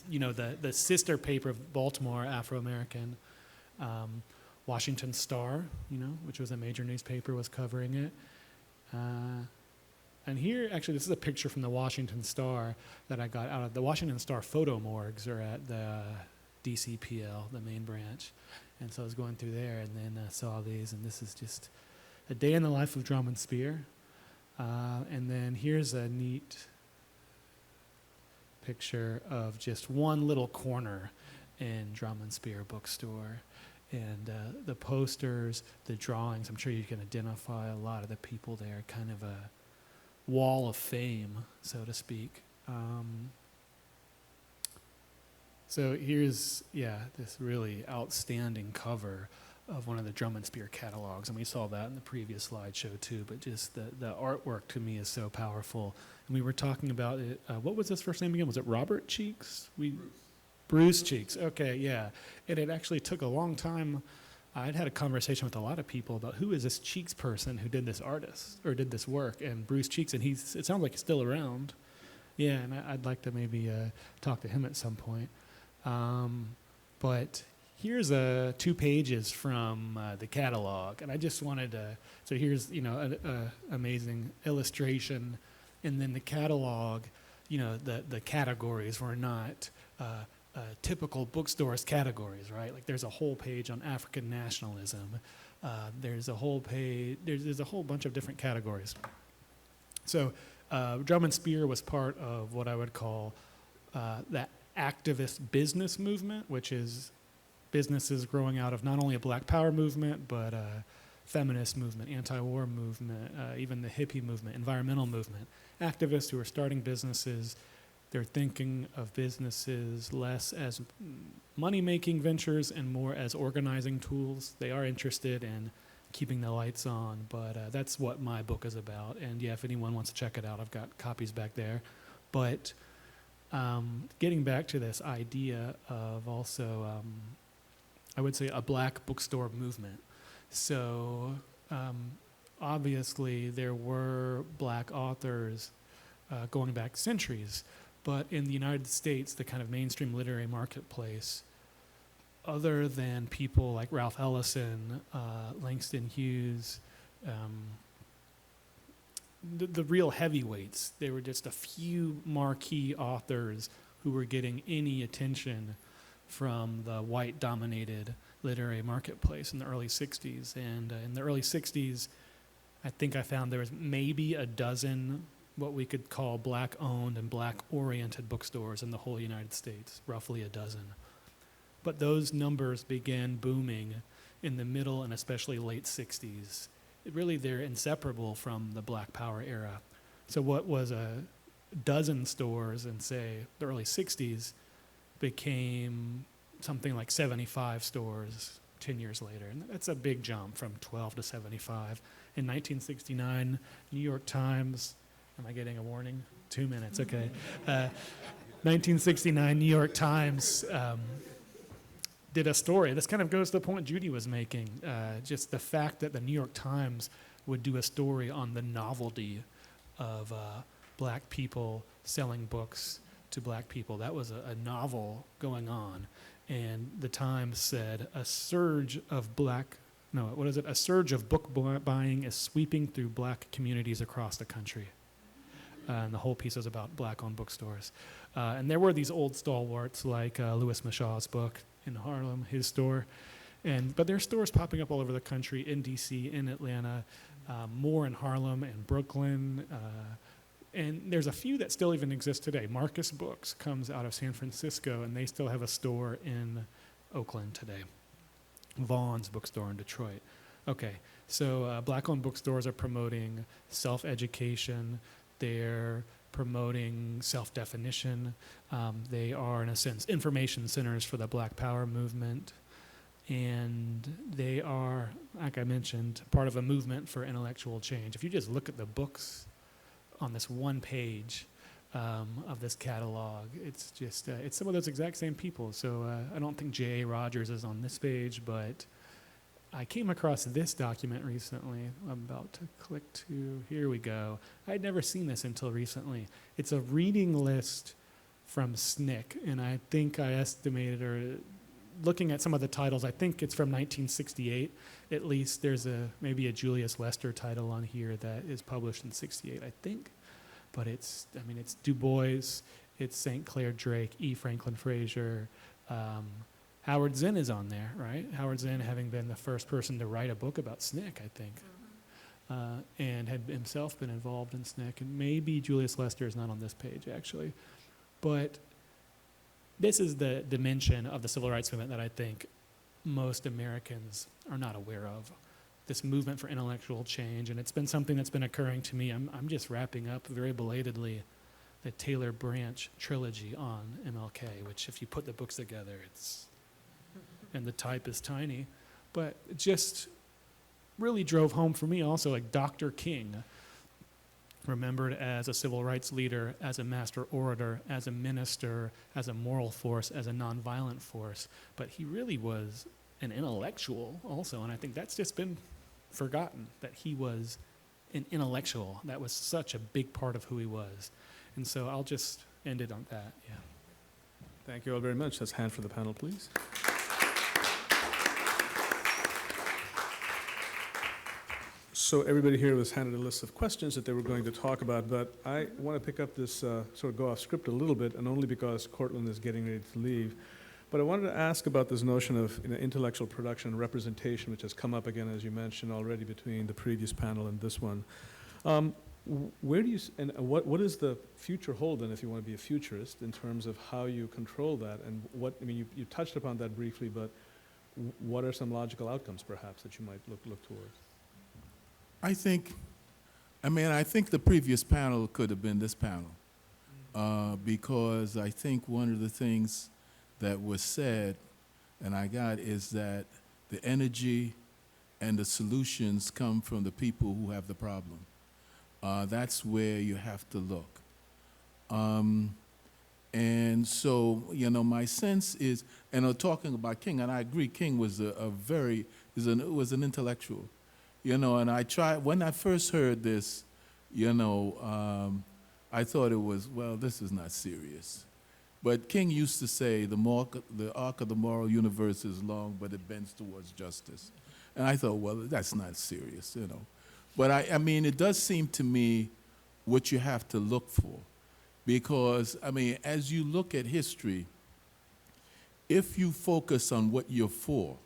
the sister paper of Baltimore Afro-American. Washington Star, which was a major newspaper, was covering it. And here, actually, this is a picture from the Washington Star that I got out of the Washington Star photo morgues are at the DCPL, the main branch. And so I was going through there and then saw these, and this is just a day in the life of Drum and Spear. And then here's a neat picture of just one little corner in Drum and Spear Bookstore. And the posters, the drawings, I'm sure you can identify a lot of the people there, kind of a wall of fame, so to speak. So here's, this really outstanding cover of one of the Drum and Spear catalogs, and we saw that in the previous slideshow too, but just the artwork to me is so powerful. And we were talking about it, what was his first name again? Was it Robert Cheeks? Bruce Cheeks, okay, yeah. And it actually took a long time. I'd had a conversation with a lot of people about who is this Cheeks person who did this artist, or did this work, and Bruce Cheeks, and it sounds like he's still around. Yeah, and I'd like to maybe talk to him at some point. But here's 2 pages from the catalog, and I just wanted to, so here's, an amazing illustration, and then the catalog, the categories were not typical bookstores categories, right? Like there's a whole page on African nationalism. There's a whole page, there's a whole bunch of different categories. So Drum and Spear was part of what I would call that activist business movement, which is businesses growing out of not only a Black Power movement, but a feminist movement, anti-war movement, even the hippie movement, environmental movement. Activists who are starting businesses, they're thinking of businesses less as money-making ventures and more as organizing tools. They are interested in keeping the lights on, but that's what my book is about. And yeah, if anyone wants to check it out, I've got copies back there. But getting back to this idea of also, I would say, a Black bookstore movement. So obviously there were Black authors going back centuries, but in the United States, the kind of mainstream literary marketplace, other than people like Ralph Ellison, Langston Hughes, the real heavyweights, there were just a few marquee authors who were getting any attention from the white-dominated literary marketplace in the early 60s. And in the early 60s, I think I found there was maybe a dozen what we could call Black-owned and Black-oriented bookstores in the whole United States, roughly a dozen. But those numbers began booming in the middle and especially late 60s. Really, they're inseparable from the Black Power era. So what was a dozen stores in, say, the early 60s became something like 75 stores 10 years later. And that's a big jump from 12 to 75. In 1969, New York Times, am I getting a warning? 2 minutes, okay. 1969, New York Times did a story. This kind of goes to the point Judy was making, just the fact that the New York Times would do a story on the novelty of Black people selling books to Black people. That was a novel going on. And the Times said, a surge of book buying is sweeping through Black communities across the country. And the whole piece was about Black-owned bookstores. And there were these old stalwarts like Louis Mashaw's book in Harlem, his store. But there are stores popping up all over the country, in D.C., in Atlanta, more in Harlem and Brooklyn, And there's a few that still even exist today. Marcus Books comes out of San Francisco, and they still have a store in Oakland today. Vaughn's bookstore in Detroit. Okay, so black-owned bookstores are promoting self-education. They're promoting self-definition. They are, in a sense, information centers for the Black Power movement. And they are, like I mentioned, part of a movement for intellectual change. If you just look at the books on this one page of this catalog, it's just, it's some of those exact same people. So I don't think J.A. Rogers is on this page, but I came across this document recently. I'm about to click to, here we go. I'd never seen this until recently. It's a reading list from SNCC, and I think I estimated, or looking at some of the titles, I think it's from 1968. At least there's maybe a Julius Lester title on here that is published in 68, I think. But it's Du Bois, it's St. Clair Drake, E. Franklin Frazier, Howard Zinn is on there, right? Howard Zinn having been the first person to write a book about SNCC, I think, and had himself been involved in SNCC. And maybe Julius Lester is not on this page, actually. But this is the dimension of the civil rights movement that I think most Americans are not aware of. This movement for intellectual change, and it's been something that's been occurring to me. I'm just wrapping up very belatedly the Taylor Branch trilogy on MLK, which if you put the books together, it's, and the type is tiny, but it just really drove home for me also, like Dr. King, remembered as a civil rights leader, as a master orator, as a minister, as a moral force, as a nonviolent force, but he really was an intellectual also, and I think that's just been forgotten, that he was an intellectual. That was such a big part of who he was. And so I'll just end it on that, yeah. Thank you all very much. Let's hand for the panel, please. So everybody here was handed a list of questions that they were going to talk about, but I want to pick up this, sort of go off script a little bit, and only because Cortland is getting ready to leave. But I wanted to ask about this notion of intellectual production and representation, which has come up again, as you mentioned already, between the previous panel and this one. Where do you, and what does the future hold then, if you want to be a futurist, in terms of how you control that? And what, I mean, you touched upon that briefly, but what are some logical outcomes, perhaps, that you might look towards? I think the previous panel could have been this panel, because I think one of the things that was said, and I got, is that the energy and the solutions come from the people who have the problem. That's where you have to look. And so, my sense is, and talking about King, and I agree, King was was an intellectual. And I tried, when I first heard this, I thought it was, well, this is not serious. But King used to say, the arc of the moral universe is long, but it bends towards justice. And I thought, well, that's not serious, But it does seem to me what you have to look for. Because, as you look at history, if you focus on what you're for,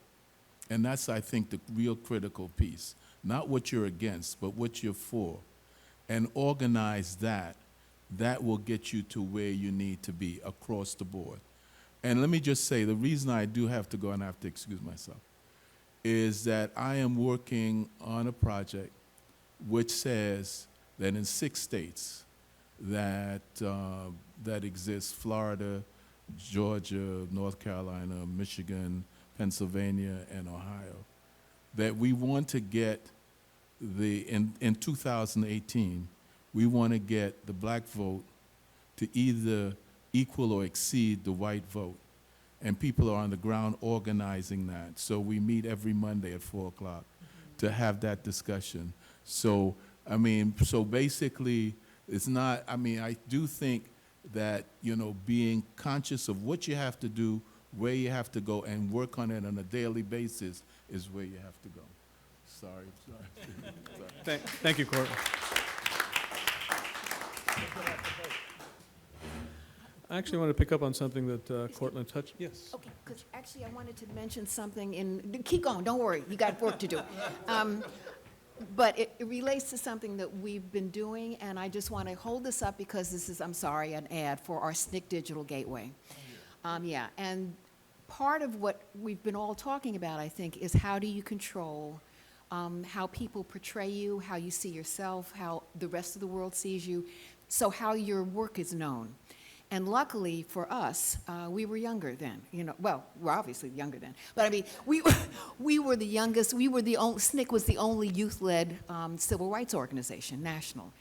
and that's, I think, the real critical piece, not what you're against, but what you're for, and organize that will get you to where you need to be across the board. And let me just say, the reason I do have to go, and I have to excuse myself, is that I am working on a project which says that in 6 states that exist, Florida, Georgia, North Carolina, Michigan, Pennsylvania, and Ohio, that we want to get in 2018, we want to get the black vote to either equal or exceed the white vote. And people are on the ground organizing that. So we meet every Monday at 4 o'clock to have that discussion. So, so basically, it's not, I do think that, being conscious of what you have to do, where you have to go, and work on it on a daily basis is where you have to go. Sorry. Thank you, Court. I actually want to pick up on something that Cortland touched. Yes. Okay, because actually I wanted to mention something keep going, don't worry, you got work to do. But it relates to something that we've been doing, and I just want to hold this up because this is, I'm sorry, an ad for our SNCC Digital Gateway. Yeah, and part of what we've been all talking about, I think, is how do you control how people portray you, how you see yourself, how the rest of the world sees you, so how your work is known. And luckily for us, we were younger then, you know, well, we're obviously younger then, but I mean, we were the youngest, SNCC was the only youth-led civil rights organization, national.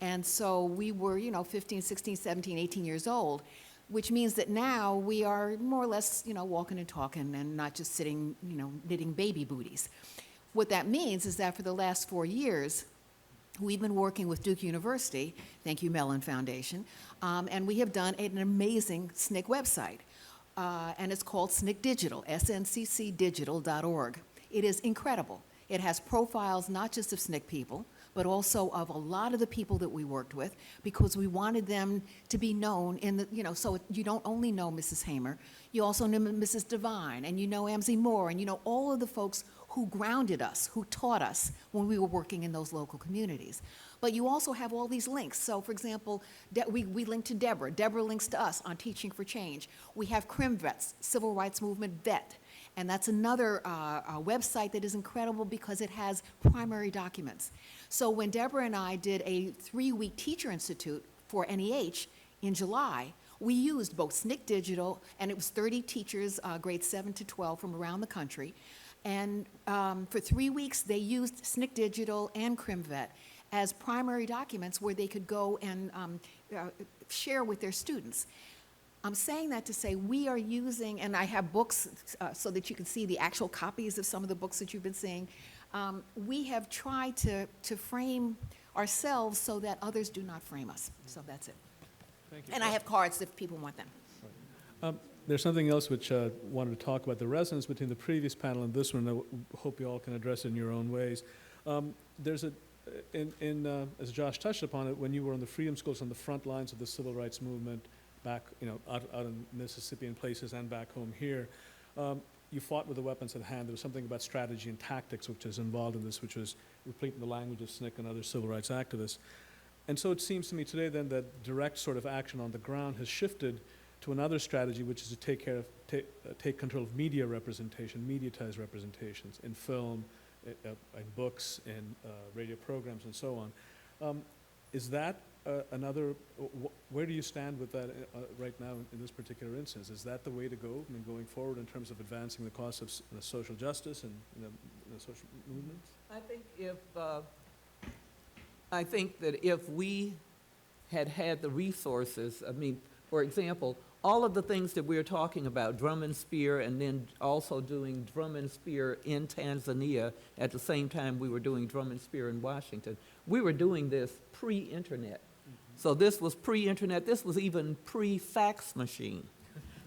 And so we were, you know, 15, 16, 17, 18 years old, which means that now we are more or less, you know, walking and talking and not just sitting, you know, knitting baby booties. What that means is that for the last 4 years, we've been working with Duke University, thank you Mellon Foundation, and we have done an amazing SNCC website, and it's called SNCC Digital, sncdigital.org. It is incredible. It has profiles not just of SNCC people, but also of a lot of the people that we worked with, because we wanted them to be known in the, you know, so you don't only know Mrs. Hamer, you also know Mrs. Devine, and you know Amzie Moore, and you know all of the folks who grounded us, who taught us when we were working in those local communities. But you also have all these links. So, for example, we link to Deborah. Deborah links to us on Teaching for Change. We have CRIM Vets, Civil Rights Movement Vet, and that's another website that is incredible because it has primary documents. So when Deborah and I did a 3-week Teacher Institute for NEH in July, we used both SNCC Digital, and it was 30 teachers, grades 7 to 12 from around the country. And for 3 weeks, they used SNCC Digital and CrimVet as primary documents where they could go and share with their students. I'm saying that to say we are using, and I have books so that you can see the actual copies of some of the books that you've been seeing. We have tried to frame ourselves so that others do not frame us. So that's it. Thank you. And I have cards if people want them. There's something else which I wanted to talk about, the resonance between the previous panel and this one. I hope you all can address it in your own ways. There's as Josh touched upon it, when you were on the freedom schools on the front lines of the civil rights movement back, you know, out in Mississippi and places and back home here, you fought with the weapons at hand. There was something about strategy and tactics which is involved in this, which was replete in the language of SNCC and other civil rights activists. And so it seems to me today then that direct sort of action on the ground has shifted to another strategy, which is to take control of media representation, mediatized representations in film, in books, in radio programs, and so on. Is that where do you stand with that right now in this particular instance? Is that the way to go, I mean, going forward in terms of advancing the cause of social justice and the social movements? I think that if we had the resources, I mean, for example, all of the things that we're talking about, Drum and Spear, and then also doing Drum and Spear in Tanzania at the same time we were doing Drum and Spear in Washington, we were doing this pre-internet. So this was pre-internet, this was even pre-fax machine.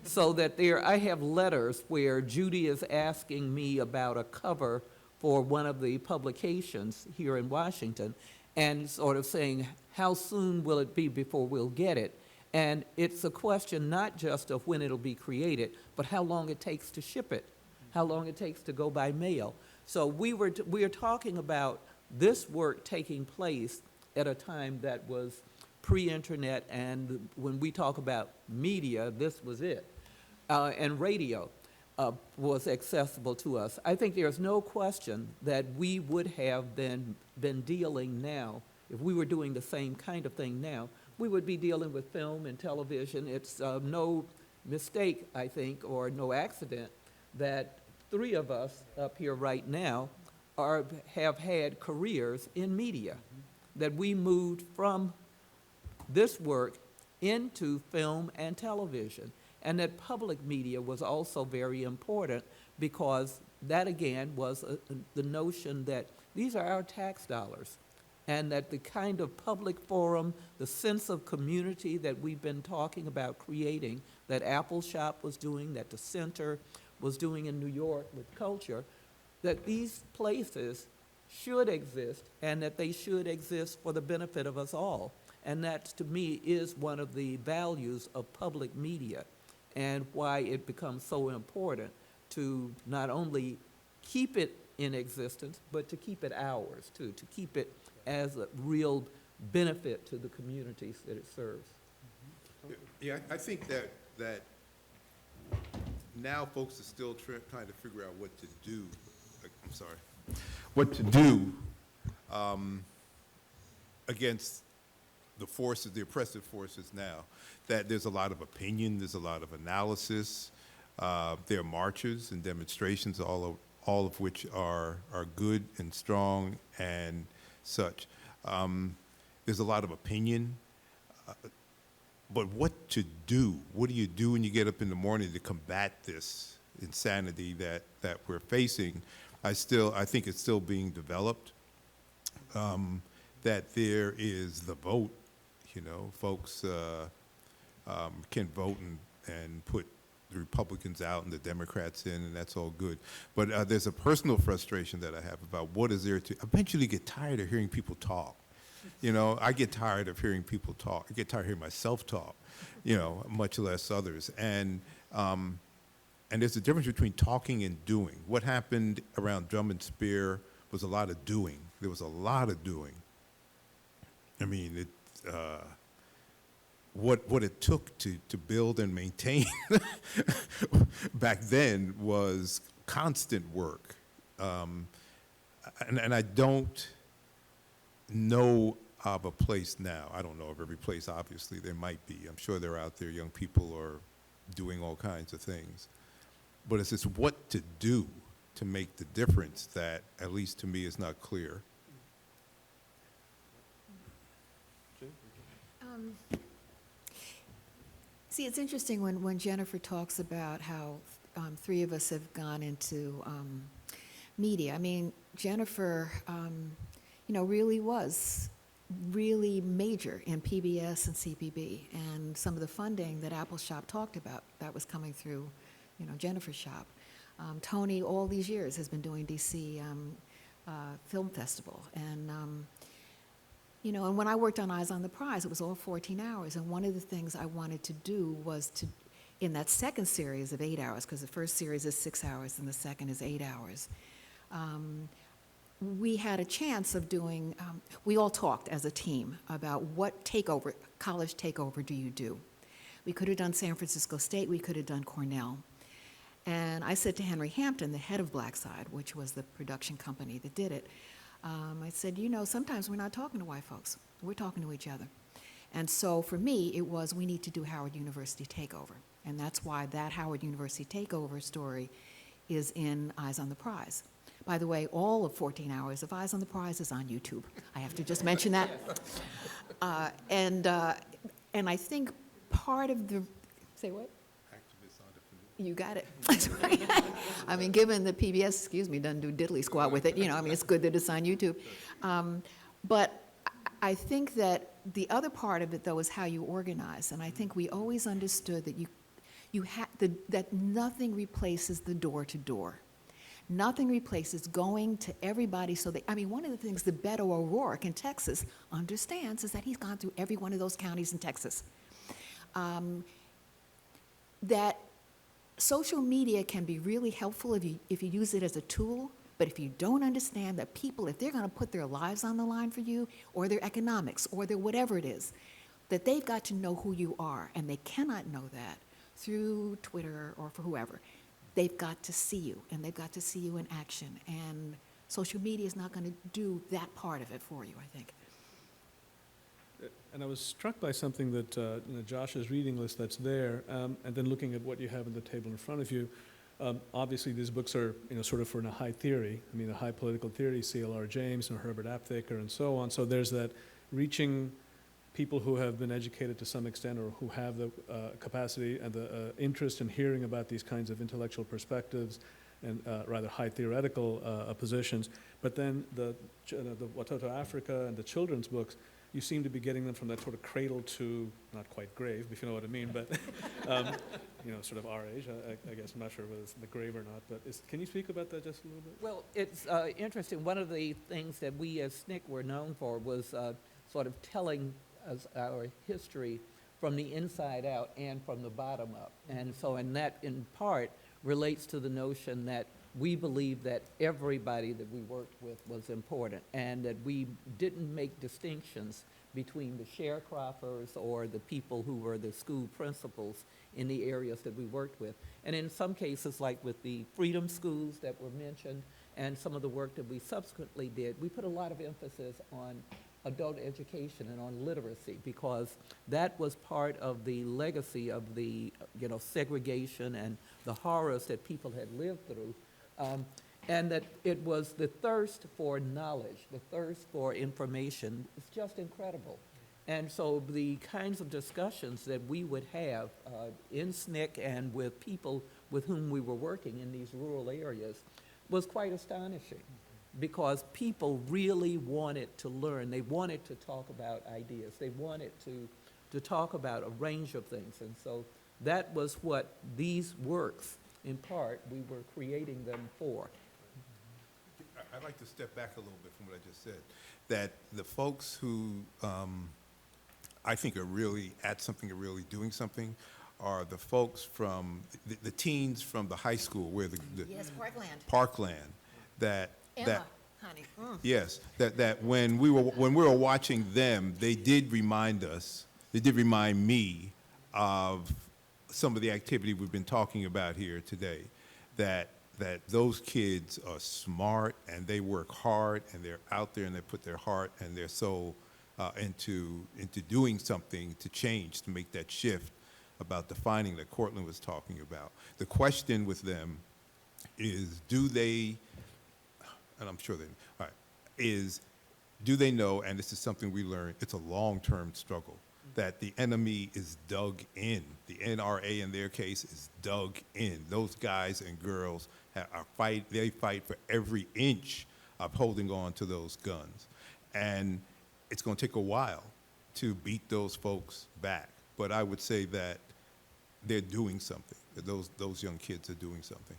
So that I have letters where Judy is asking me about a cover for one of the publications here in Washington and sort of saying, how soon will it be before we'll get it? And it's a question not just of when it'll be created, but how long it takes to ship it, how long it takes to go by mail. So we are talking about this work taking place at a time that was pre-internet, and when we talk about media, this was it. And radio was accessible to us. I think there's no question that we would have been dealing now, if we were doing the same kind of thing now, we would be dealing with film and television. It's no mistake, I think, or no accident that 3 of us up here right now have had careers in media, that we moved from this work into film and television, and that public media was also very important because that, again, was the notion that these are our tax dollars, and that the kind of public forum, the sense of community that we've been talking about creating, that Appalshop was doing, that the Center was doing in New York with culture, that these places should exist and that they should exist for the benefit of us all. And that, to me, is one of the values of public media and why it becomes so important to not only keep it in existence, but to keep it ours too, to keep it as a real benefit to the communities that it serves. Yeah, I think that now folks are still trying to figure out what to do. I'm sorry. What to do against the forces, the oppressive forces now. That there's a lot of opinion, there's a lot of analysis. There are marches and demonstrations, all of which are good and strong and such. There's a lot of opinion. But what to do? What do you do when you get up in the morning to combat this insanity that we're facing? I think it's still being developed. That there is the vote, you know, folks can vote and put the Republicans out and the Democrats in, and that's all good. But there's a personal frustration that I have about what is there to eventually get tired of hearing people talk. You know, I get tired of hearing people talk. I get tired of hearing myself talk, you know, much less others. And there's a difference between talking and doing. What happened around Drum and Spear was a lot of doing. There was a lot of doing. I mean, what it took to build and maintain back then was constant work. And I don't know of a place now. I don't know of every place, obviously. There might be. I'm sure they're out there. Young people are doing all kinds of things. But it's just what to do to make the difference that, at least to me, is not clear. See, it's interesting when Jennifer talks about how three of us have gone into media. I mean, Jennifer, you know, really was really major in PBS and CPB, and some of the funding that Appalshop talked about that was coming through, you know, Jennifer's shop. Tony, all these years, has been doing DC Film Festival, and you know, and when I worked on Eyes on the Prize, it was all 14 hours, and one of the things I wanted to do was to, in that second series of 8 hours, because the first series is 6 hours and the second is 8 hours, we had a chance of doing, we all talked as a team about what takeover, college takeover do you do? We could have done San Francisco State, we could have done Cornell. And I said to Henry Hampton, the head of Blackside, which was the production company that did it, I said, you know, sometimes we're not talking to white folks, we're talking to each other. And so for me, it was, we need to do Howard University takeover. And that's why that Howard University takeover story is in Eyes on the Prize. By the way, all of 14 hours of Eyes on the Prize is on YouTube. I have to just mention that. And I think part of the, say what? Activist entrepreneur. You got it. That's right. I mean, given that PBS, excuse me, doesn't do diddly squat with it, you know, I mean, it's good that it's on YouTube. But I think that the other part of it, though, is how you organize. And I think we always understood that that nothing replaces the door-to-door. Nothing replaces going to everybody so that, I mean, one of the things that Beto O'Rourke in Texas understands is that he's gone through every one of those counties in Texas. That social media can be really helpful if you use it as a tool, but if you don't understand that people, if they're gonna put their lives on the line for you, or their economics, or their whatever it is, that they've got to know who you are, and they cannot know that through Twitter or for whoever. They've got to see you, and they've got to see you in action, and social media is not gonna do that part of it for you, I think. And I was struck by something that you know, Josh's reading list that's there, and then looking at what you have on the table in front of you. Obviously, these books are, you know, sort of for a high theory. I mean, a high political theory, C.L.R. James and Herbert Aptheker and so on. So there's that reaching people who have been educated to some extent or who have the capacity and the interest in hearing about these kinds of intellectual perspectives and rather high theoretical positions. But then the Watoto Africa and the children's books, you seem to be getting them from that sort of cradle to, not quite grave, if you know what I mean, but, you know, sort of our age, I guess. I'm not sure whether it's the grave or not, but can you speak about that just a little bit? Well, it's interesting. One of the things that we as SNCC were known for was sort of telling us our history from the inside out and from the bottom up. And so, and that in part relates to the notion that we believed that everybody that we worked with was important, and that we didn't make distinctions between the sharecroppers or the people who were the school principals in the areas that we worked with. And in some cases, like with the freedom schools that were mentioned and some of the work that we subsequently did, we put a lot of emphasis on adult education and on literacy, because that was part of the legacy of the segregation and the horrors that people had lived through. And that it was the thirst for knowledge, the thirst for information. It's just incredible. And so the kinds of discussions that we would have in SNCC and with people with whom we were working in these rural areas was quite astonishing, because people really wanted to learn. They wanted to talk about ideas. They wanted to talk about a range of things. And so that was what these works, in part, we were creating them for. I'd like to step back a little bit from what I just said, that the folks who I think are really at something, are really doing something, are the folks from, the teens from the high school, where the Yes, Parkland. Parkland, that, Emma, honey. yes, that when we were watching them, they did remind us, they did remind me of some of the activity we've been talking about here today, that those kids are smart and they work hard and they're out there and they put their heart and their soul into doing something to change, to make that shift about defining that Cortland was talking about. The question with them is, do they, and I'm sure they, all right, is, do they know, and this is something we learned, it's a long-term struggle, that the enemy is dug in. The NRA in their case is dug in. Those guys and girls they fight for every inch of holding on to those guns. And it's going to take a while to beat those folks back. But I would say that they're doing something, that those young kids are doing something.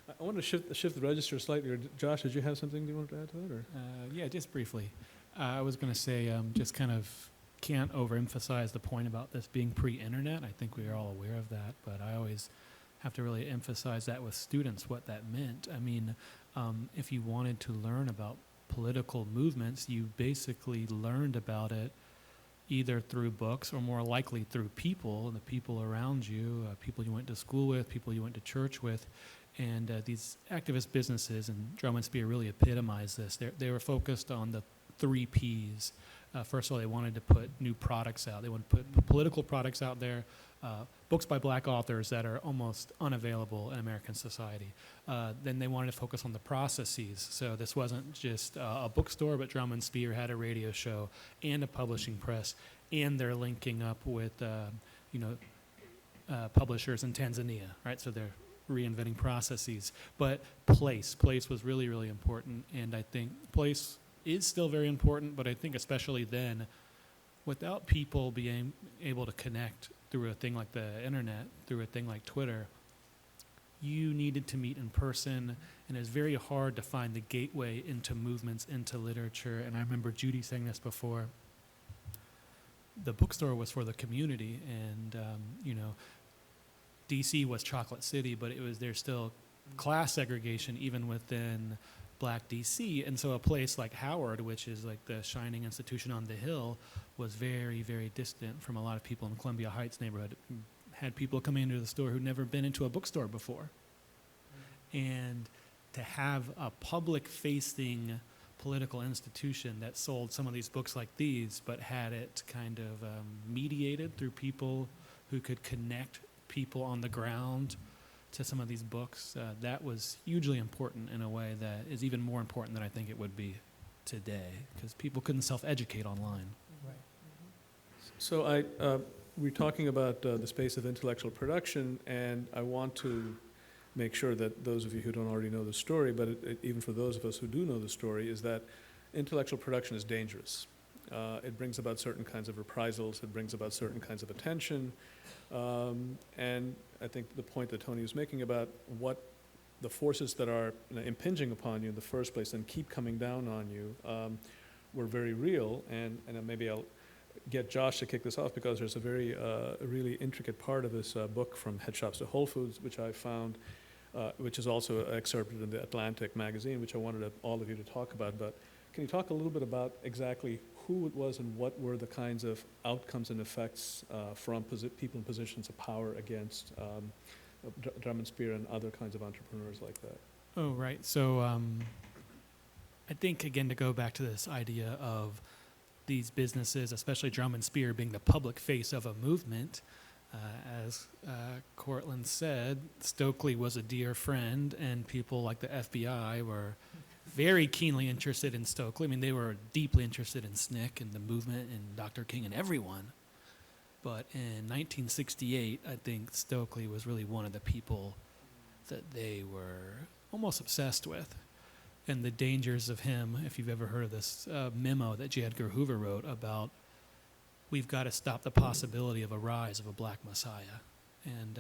I want to shift the register slightly. Josh, did you have something you wanted to add to that? Or? Yeah, just briefly. I was going to say, just kind of can't overemphasize the point about this being pre-internet. I think we are all aware of that, but I always have to really emphasize that with students, what that meant. I mean, if you wanted to learn about political movements, you basically learned about it either through books or more likely through people, and the people around you, people you went to school with, people you went to church with. And these activist businesses, and Drum and Spear really epitomized this. They were focused on the 3 Ps. First of all, they wanted to put new products out. They wanted to put political products out there, books by black authors that are almost unavailable in American society. Then they wanted to focus on the processes. So this wasn't just a bookstore, but Drum and Spear had a radio show and a publishing press, and they're linking up with, publishers in Tanzania, right? So they're reinventing processes. But place was really, really important, and I think place is still very important, but I think especially then, without people being able to connect through a thing like the internet, through a thing like Twitter, you needed to meet in person, and it's very hard to find the gateway into movements, into literature. And I remember Judy saying this before, the bookstore was for the community, and DC was Chocolate City, but there's still class segregation even within Black DC, and so a place like Howard, which is like the shining institution on the hill, was very, very distant from a lot of people in the Columbia Heights neighborhood. Had people coming into the store who'd never been into a bookstore before. And to have a public-facing political institution that sold some of these books like these, but had it kind of mediated through people who could connect people on the ground to some of these books, that was hugely important in a way that is even more important than I think it would be today, because people couldn't self-educate online. Right. So we're talking about the space of intellectual production, and I want to make sure that those of you who don't already know the story, but even for those of us who do know the story, is that intellectual production is dangerous. It brings about certain kinds of reprisals. It brings about certain kinds of attention. And I think the point that Tony was making about what the forces that are impinging upon you in the first place and keep coming down on you were very real. And maybe I'll get Josh to kick this off, because there's a very really intricate part of this book, From Head Shops to Whole Foods, which I found which is also excerpted in the Atlantic magazine, which I wanted all of you to talk about. But can you talk a little bit about exactly who it was and what were the kinds of outcomes and effects from people in positions of power against Drum and Spear and other kinds of entrepreneurs like that? Oh, right. So I think, again, to go back to this idea of these businesses, especially Drum and Spear, being the public face of a movement, as Cortland said, Stokely was a dear friend, and people like the FBI were very keenly interested in Stokely. I mean, they were deeply interested in SNCC and the movement and Dr. King and everyone. But in 1968, I think Stokely was really one of the people that they were almost obsessed with. And the dangers of him, if you've ever heard of this memo that J. Edgar Hoover wrote about, we've got to stop the possibility of a rise of a black messiah. And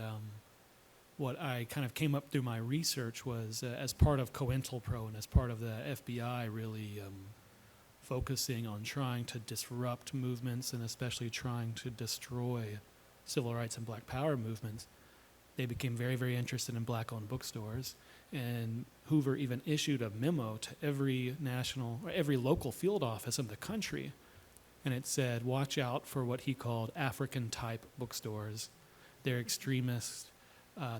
what I kind of came up through my research was as part of COINTELPRO and as part of the FBI really focusing on trying to disrupt movements and especially trying to destroy civil rights and black power movements, they became very, very interested in black-owned bookstores. And Hoover even issued a memo to every national or every local field office of the country. And it said, watch out for what he called African-type bookstores. They're extremist,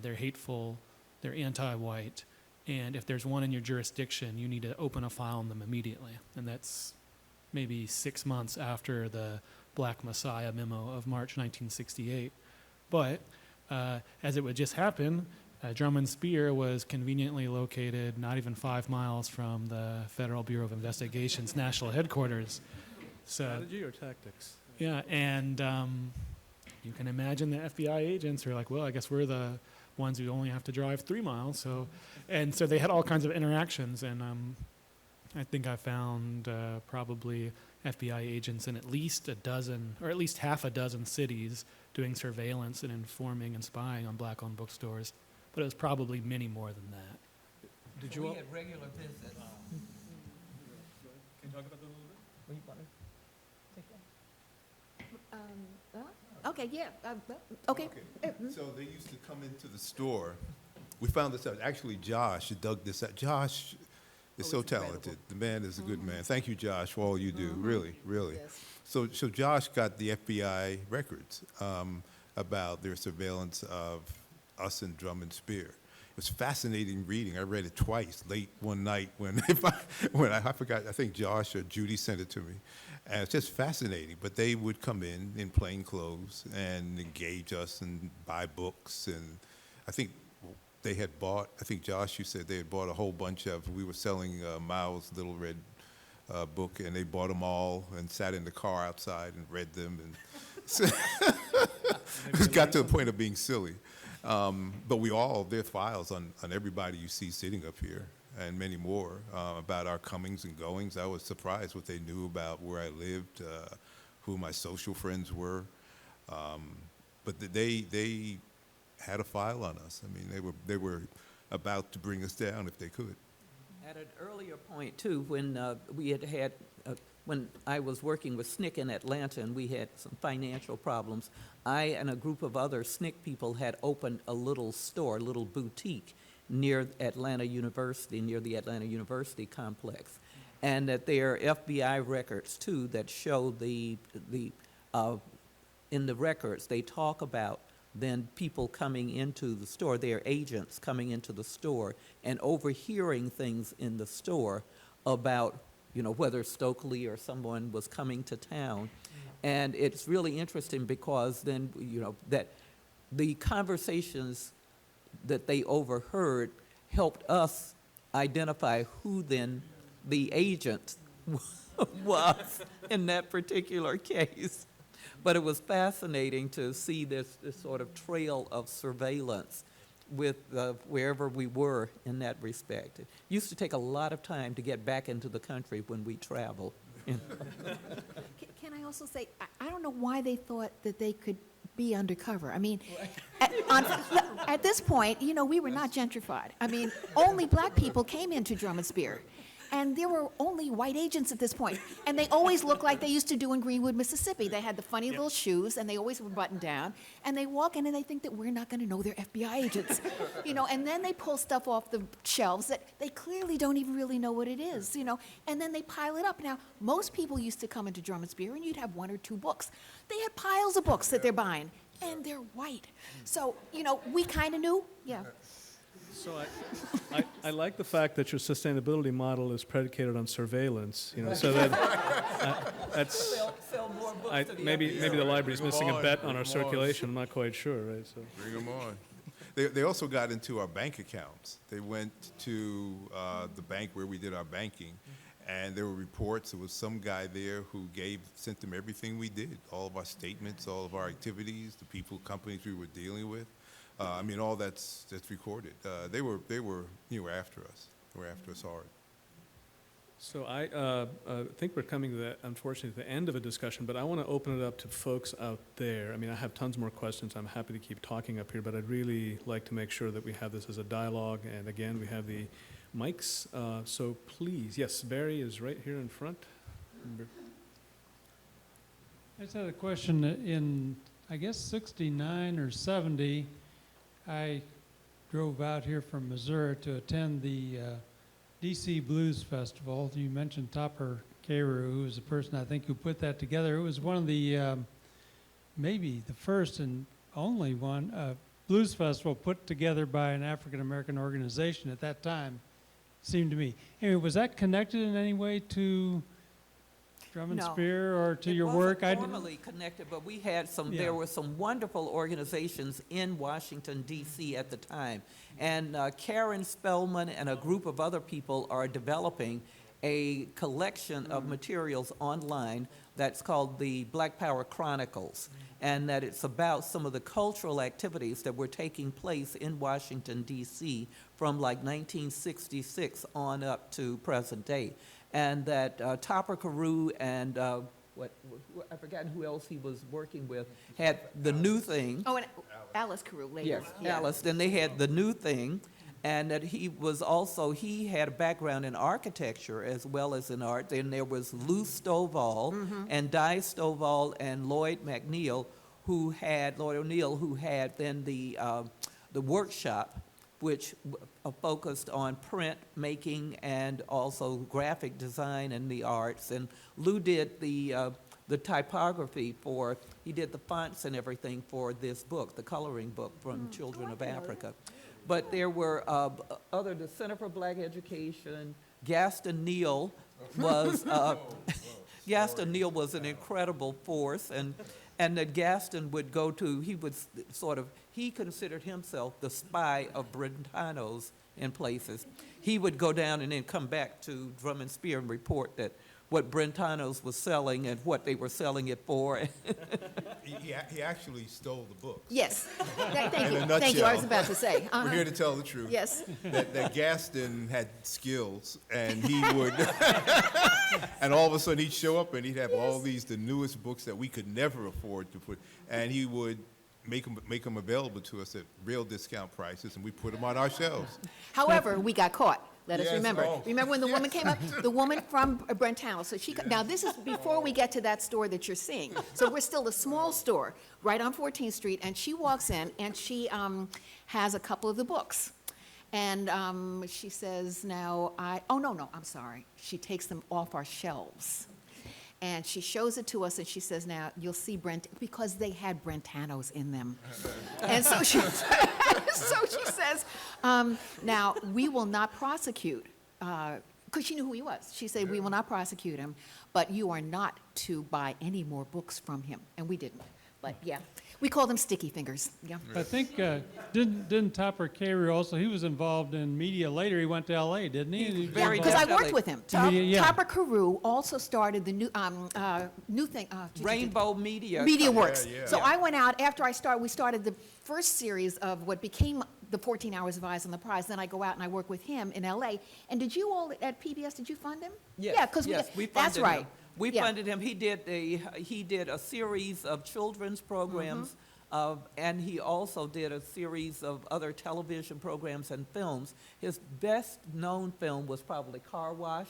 they're hateful, they're anti-white, and if there's one in your jurisdiction, you need to open a file on them immediately. And that's maybe 6 months after the Black Messiah memo of March 1968. But as it would just happen, Drum and Spear was conveniently located not even 5 miles from the Federal Bureau of Investigation's national headquarters. So, Strategy or tactics? yeah, and you can imagine the FBI agents are like, well, I guess we're the ones who only have to drive 3 miles. So they had all kinds of interactions, and I think I found probably FBI agents in at least a dozen, or at least half a dozen cities doing surveillance and informing and spying on black-owned bookstores. But it was probably many more than that. Did you all? had regular visits. Can you talk about that a little bit? Okay, yeah, okay. So they used to come into the store. We found this out. Actually, Josh dug this out. Josh is so talented. The man is a good man. Thank you, Josh, for all you do. Really, really. Yes. So Josh got the FBI records about their surveillance of us and Drum and Spear. It was fascinating reading. I read it twice late one night when I forgot. I think Josh or Judy sent it to me. And it's just fascinating. But they would come in plain clothes and engage us and buy books. And I think they had bought, I think Josh, you said they had bought a whole bunch of, we were selling Mao's Little Red book, and they bought them all and sat in the car outside and read them. And so it got to the point of being silly. But there's files on everybody you see sitting up here, and many more, about our comings and goings. I was surprised what they knew about where I lived, who my social friends were. But they had a file on us. I mean, they were about to bring us down if they could. At an earlier point, too, when when I was working with SNCC in Atlanta and we had some financial problems, I and a group of other SNCC people had opened a little store, a little boutique near Atlanta University, near the Atlanta University complex. And that there are FBI records, too, that show in the records, they talk about then people coming into the store, their agents coming into the store and overhearing things in the store about, whether Stokely or someone was coming to town. And it's really interesting because then, that the conversations that they overheard helped us identify who then the agent was in that particular case. But it was fascinating to see this sort of trail of surveillance with wherever we were in that respect. It used to take a lot of time to get back into the country when we traveled. Can I also say, I don't know why they thought that they could be undercover. I mean, at this point, we were not gentrified. I mean, only black people came into Drum and Spear. And there were only white agents at this point. And they always looked like they used to do in Greenwood, Mississippi. They had the funny little shoes, and they always were buttoned down. And they walk in, and they think that we're not going to know they're FBI agents. And then they pull stuff off the shelves that they clearly don't even really know what it is, and then they pile it up. Now, most people used to come into Drum and Spear, and you'd have 1 or 2 books. They had piles of books that they're buying, and they're white. So, we kind of knew, yeah. So I like the fact that your sustainability model is predicated on surveillance, so that that's, Sell more books to the maybe the library's Bring 'em missing a on, bet on our bring 'em on. circulation, I'm not quite sure, right? So. Bring them on. They also got into our bank accounts. They went to the bank where we did our banking, and there were reports. There was some guy there who sent them everything we did, all of our statements, all of our activities, the people, companies we were dealing with. All that's recorded. They were after us. They were after us hard. So I think we're coming to the, unfortunately, the end of a discussion, but I want to open it up to folks out there. I have tons more questions. I'm happy to keep talking up here, but I'd really like to make sure that we have this as a dialogue. And again, we have the mics. So please, yes, Barry is right here in front. I just had a question. In, I guess, 69 or 70, I drove out here from Missouri to attend the DC Blues Festival. You mentioned Topper Carew, who was the person I think who put that together. It was one of the, maybe the first and only one, blues festival put together by an African-American organization at that time, seemed to me. Anyway, was that connected in any way to Drum and No. Spear or to It your wasn't work? formally connected, but we had there were some wonderful organizations in Washington, D.C. at the time. And Karen Spellman and a group of other people are developing a collection of materials online that's called the Black Power Chronicles, and that it's about some of the cultural activities that were taking place in Washington, D.C. from like 1966 on up to present day. And that Topper Carew and I've forgotten who else he was working with, had the new thing. Oh, and Alice Carew later. Yes, Alice. Then they had the new thing, and that he had a background in architecture as well as in art. Then there was Lou Stovall and Di Stovall and Lloyd O'Neill, who had then the workshop, which focused on print making and also graphic design and the arts. And Lou did the typography he did the fonts and everything for this book, the coloring book from Children of Africa. But there were the Center for Black Education, Gaston Neal was, Gaston Neal was an incredible force, and that Gaston would go to, he considered himself the spy of Brentanos in places. He would go down and then come back to Drum and Spear and report that what Brentanos was selling and what they were selling it for. He actually stole the books. Yes. Thank In you. a Thank you. I was nutshell. about to say. We're here to tell the truth. Yes. That Gaston had skills, and he would, and all of a sudden he'd show up and he'd have all the newest books that we could never afford to put, and he would make them available to us at real discount prices, and we put them on our shelves. However, we got caught. Let us Yes, remember. oh. Remember when the woman came up? The woman from Brentano. So now this is before we get to that store that you're seeing. So we're still a small store right on 14th Street, and she walks in and she has a couple of the books. And she says, I'm sorry. She takes them off our shelves. And she shows it to us, and she says, now, you'll see because they had Brentanos in them. And so she says, now, we will not prosecute, because she knew who he was. She said, we will not prosecute him, but you are not to buy any more books from him. And we didn't. But, yeah, we call them sticky fingers. Yeah. I think, didn't Topper Carew also, he was involved in media later. He went to L.A., didn't he? was very Because I definitely. worked with him. Yeah. Topper Carew also started the new thing. Rainbow Media. Media Works. yeah. So I went out, after we started the first series of what became the 14 Hours of Eyes on the Prize. Then I go out and I work with him in L.A. And did you all at PBS, did you fund him? Yes, Yeah, because yes, we funded that's right. him. We Yeah. funded him. He did a series of children's programs, and he also did a series of other television programs and films. His best known film was probably Car Wash,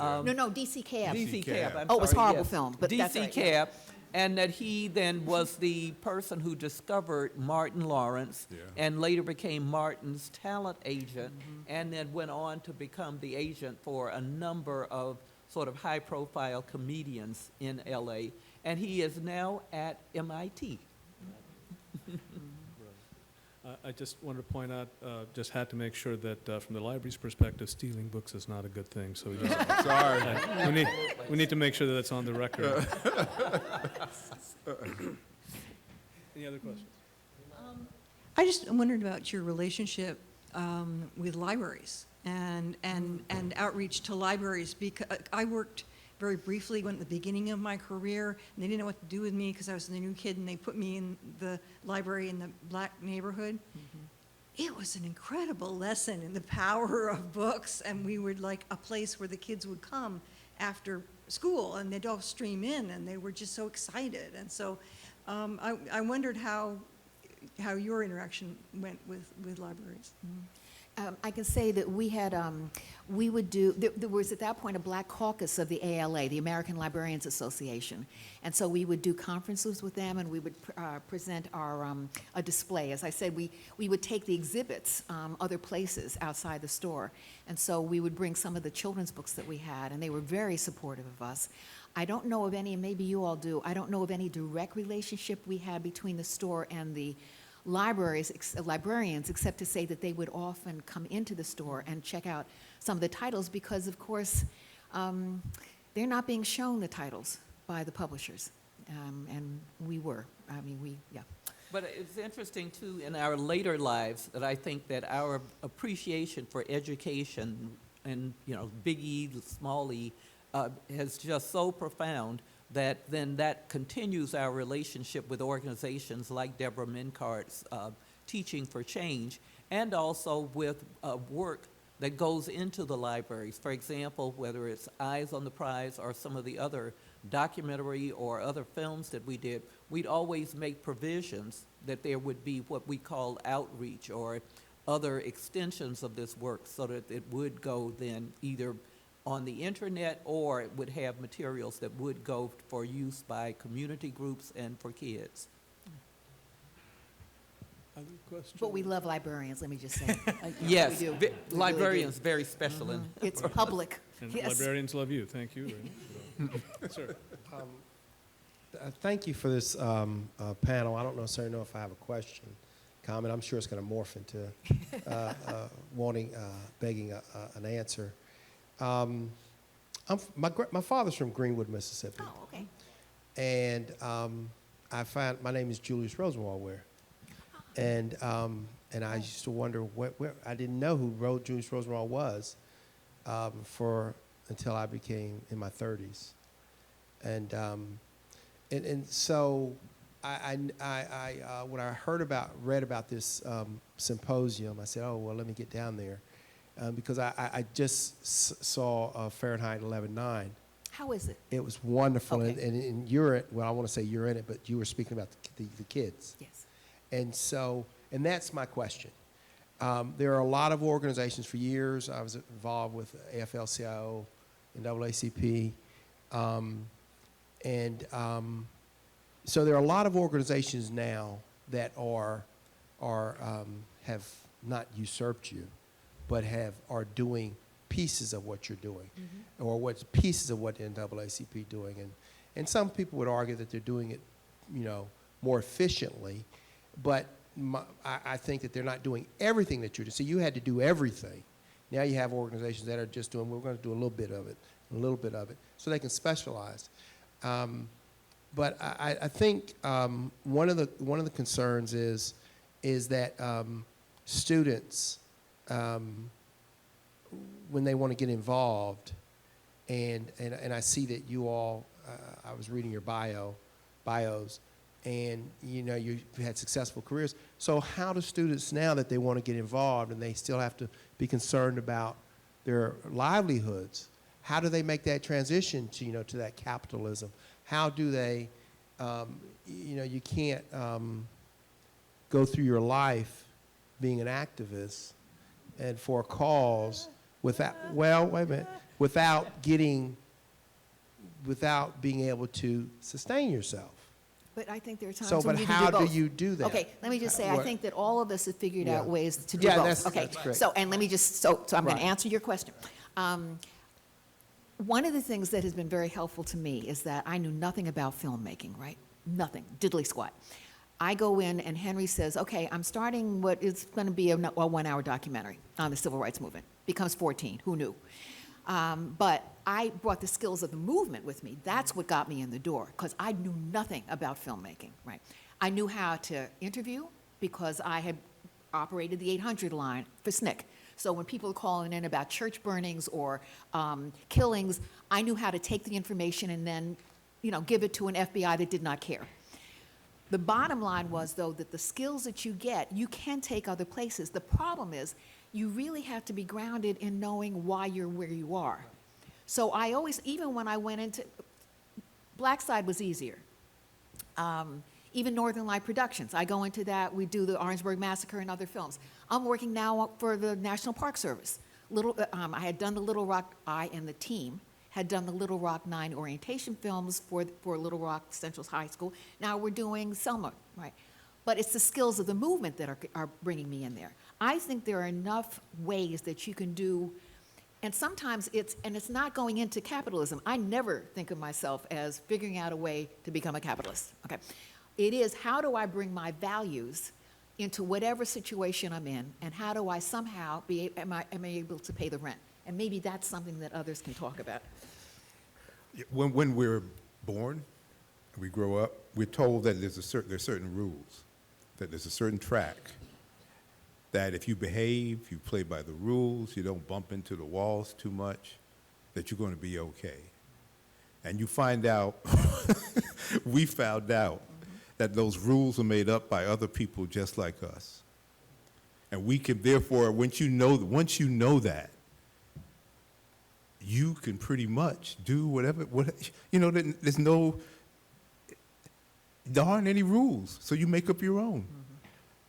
No, DC Cab. DC Cab. I'm Oh, it was sorry, horrible yes. film, but that's DC right, yeah. Cab, and that he then was the person who discovered Martin Lawrence, Yeah. and later became Martin's talent agent, and then went on to become the agent for a number of sort of high-profile comedians in L.A., and he is now at MIT. I just wanted to point out, just had to make sure that from the library's perspective, stealing books is not a good thing. So we, just, Sorry. we need to make sure that that's on the record. Any other questions? I just wondered about your relationship with libraries and outreach to libraries, because I worked very briefly at the beginning of my career, and they didn't know what to do with me because I was the new kid, and they put me in the library in the black neighborhood. It was an incredible lesson in the power of books, and we were like a place where the kids would come after school, and they'd all stream in, and they were just so excited. And so I wondered how your interaction went with libraries. I can say that we had, we would do, there was at that point a black caucus of the ALA, the American Librarians Association. And so we would do conferences with them, and we would present our, a display. As I said, we would take the exhibits other places outside the store. And so we would bring some of the children's books that we had, and they were very supportive of us. I don't know of any, and maybe you all do, I don't know of any direct relationship we had between the store and the librarians, except to say that they would often come into the store and check out some of the titles because, of course, they're not being shown the titles by the publishers, and we were. I mean, yeah. But it's interesting, too, in our later lives that I think that our appreciation for education and, you know, big E, small e, is just so profound that then that continues our relationship with organizations like Deborah Mincart's Teaching for Change, and also with work that goes into the libraries. For example, whether it's Eyes on the Prize or some of the other documentary or other films that we did, we'd always make provisions that there would be what we call outreach or other extensions of this work so that it would go then either on the internet, or it would have materials that would go for use by community groups and for kids. Other questions? But we love librarians, let me just say. Yes, we do. vi- We really librarians do. very special in It's public. And Yes. librarians love you. Thank you. Sir. Thank you for this panel. I don't necessarily know if I have a question, comment. I'm sure it's going to morph into begging an answer. My father's from Greenwood, Mississippi, Oh, okay. and my name is Julius Rosenwald-Ware, and I used to wonder where I didn't know who Julius Rosenwald was until I became in my 30s, and so when I read about this symposium, I said, oh well, let me get down there. Because I just saw Fahrenheit 11/9. How is it? It was wonderful, Okay. and you're it. Well, I want to say you're in it, but you were speaking about the kids, Yes. and that's my question. There are a lot of organizations. For years, I was involved with AFL-CIO and NAACP, so there are a lot of organizations now that have not usurped you, but are doing pieces of what you're doing, or what's pieces of what the NAACP doing, and some people would argue that they're doing it, more efficiently, but I think that they're not doing everything that you're doing. So you had to do everything. Now you have organizations that are just doing. We're going to do a little bit of it, so they can specialize. But I think one of the concerns is that students, when they want to get involved, and I see that you all, I was reading your bios, and you've had successful careers. So how do students now that they want to get involved and they still have to be concerned about their livelihoods, how do they make that transition to that capitalism? How do they, you can't go through your life being an activist and for a cause without, well, wait a minute, without being able to sustain yourself. But I think there are times So, when but you can how do do both. you do that? Okay, let me just say, I What- think that all of us have figured Yeah. out ways to do Yeah, both. Okay, that's great. so, and let me just, so I'm going Right. to answer your question. One of the things that has been very helpful to me is that I knew nothing about filmmaking, right? Nothing, diddly squat. I go in and Henry says, okay, I'm starting what is going to be a 1-hour documentary on the civil rights movement. Becomes 14, who knew? But I brought the skills of the movement with me. That's what got me in the door, because I knew nothing about filmmaking, right? I knew how to interview because I had operated the 800 line for SNCC. So when people are calling in about church burnings or killings, I knew how to take the information and then, give it to an FBI that did not care. The bottom line was, though, that the skills that you get, you can take other places. The problem is, you really have to be grounded in knowing why you're where you are. So I always, even when I went into, Black Side was easier. Even Northern Light Productions, I go into that, we do the Orangeburg Massacre and other films. I'm working now for the National Park Service. I had done the Little Rock, I and the team had done the Little Rock 9 orientation films for Little Rock Central High School. Now we're doing Selma, right? But it's the skills of the movement that are bringing me in there. I think there are enough ways that you can do, and sometimes it's not going into capitalism. I never think of myself as figuring out a way to become a capitalist, okay? It is, how do I bring my values into whatever situation I'm in, and how do I somehow am I able to pay the rent? And maybe that's something that others can talk about. When we're born, we grow up, we're told that there's certain rules, that there's a certain track, that if you behave, you play by the rules, you don't bump into the walls too much, that you're going to be okay. And you find out, we found out, that those rules are made up by other people just like us. And we can, therefore, once you know that, you can pretty much do whatever, there aren't any rules, so you make up your own.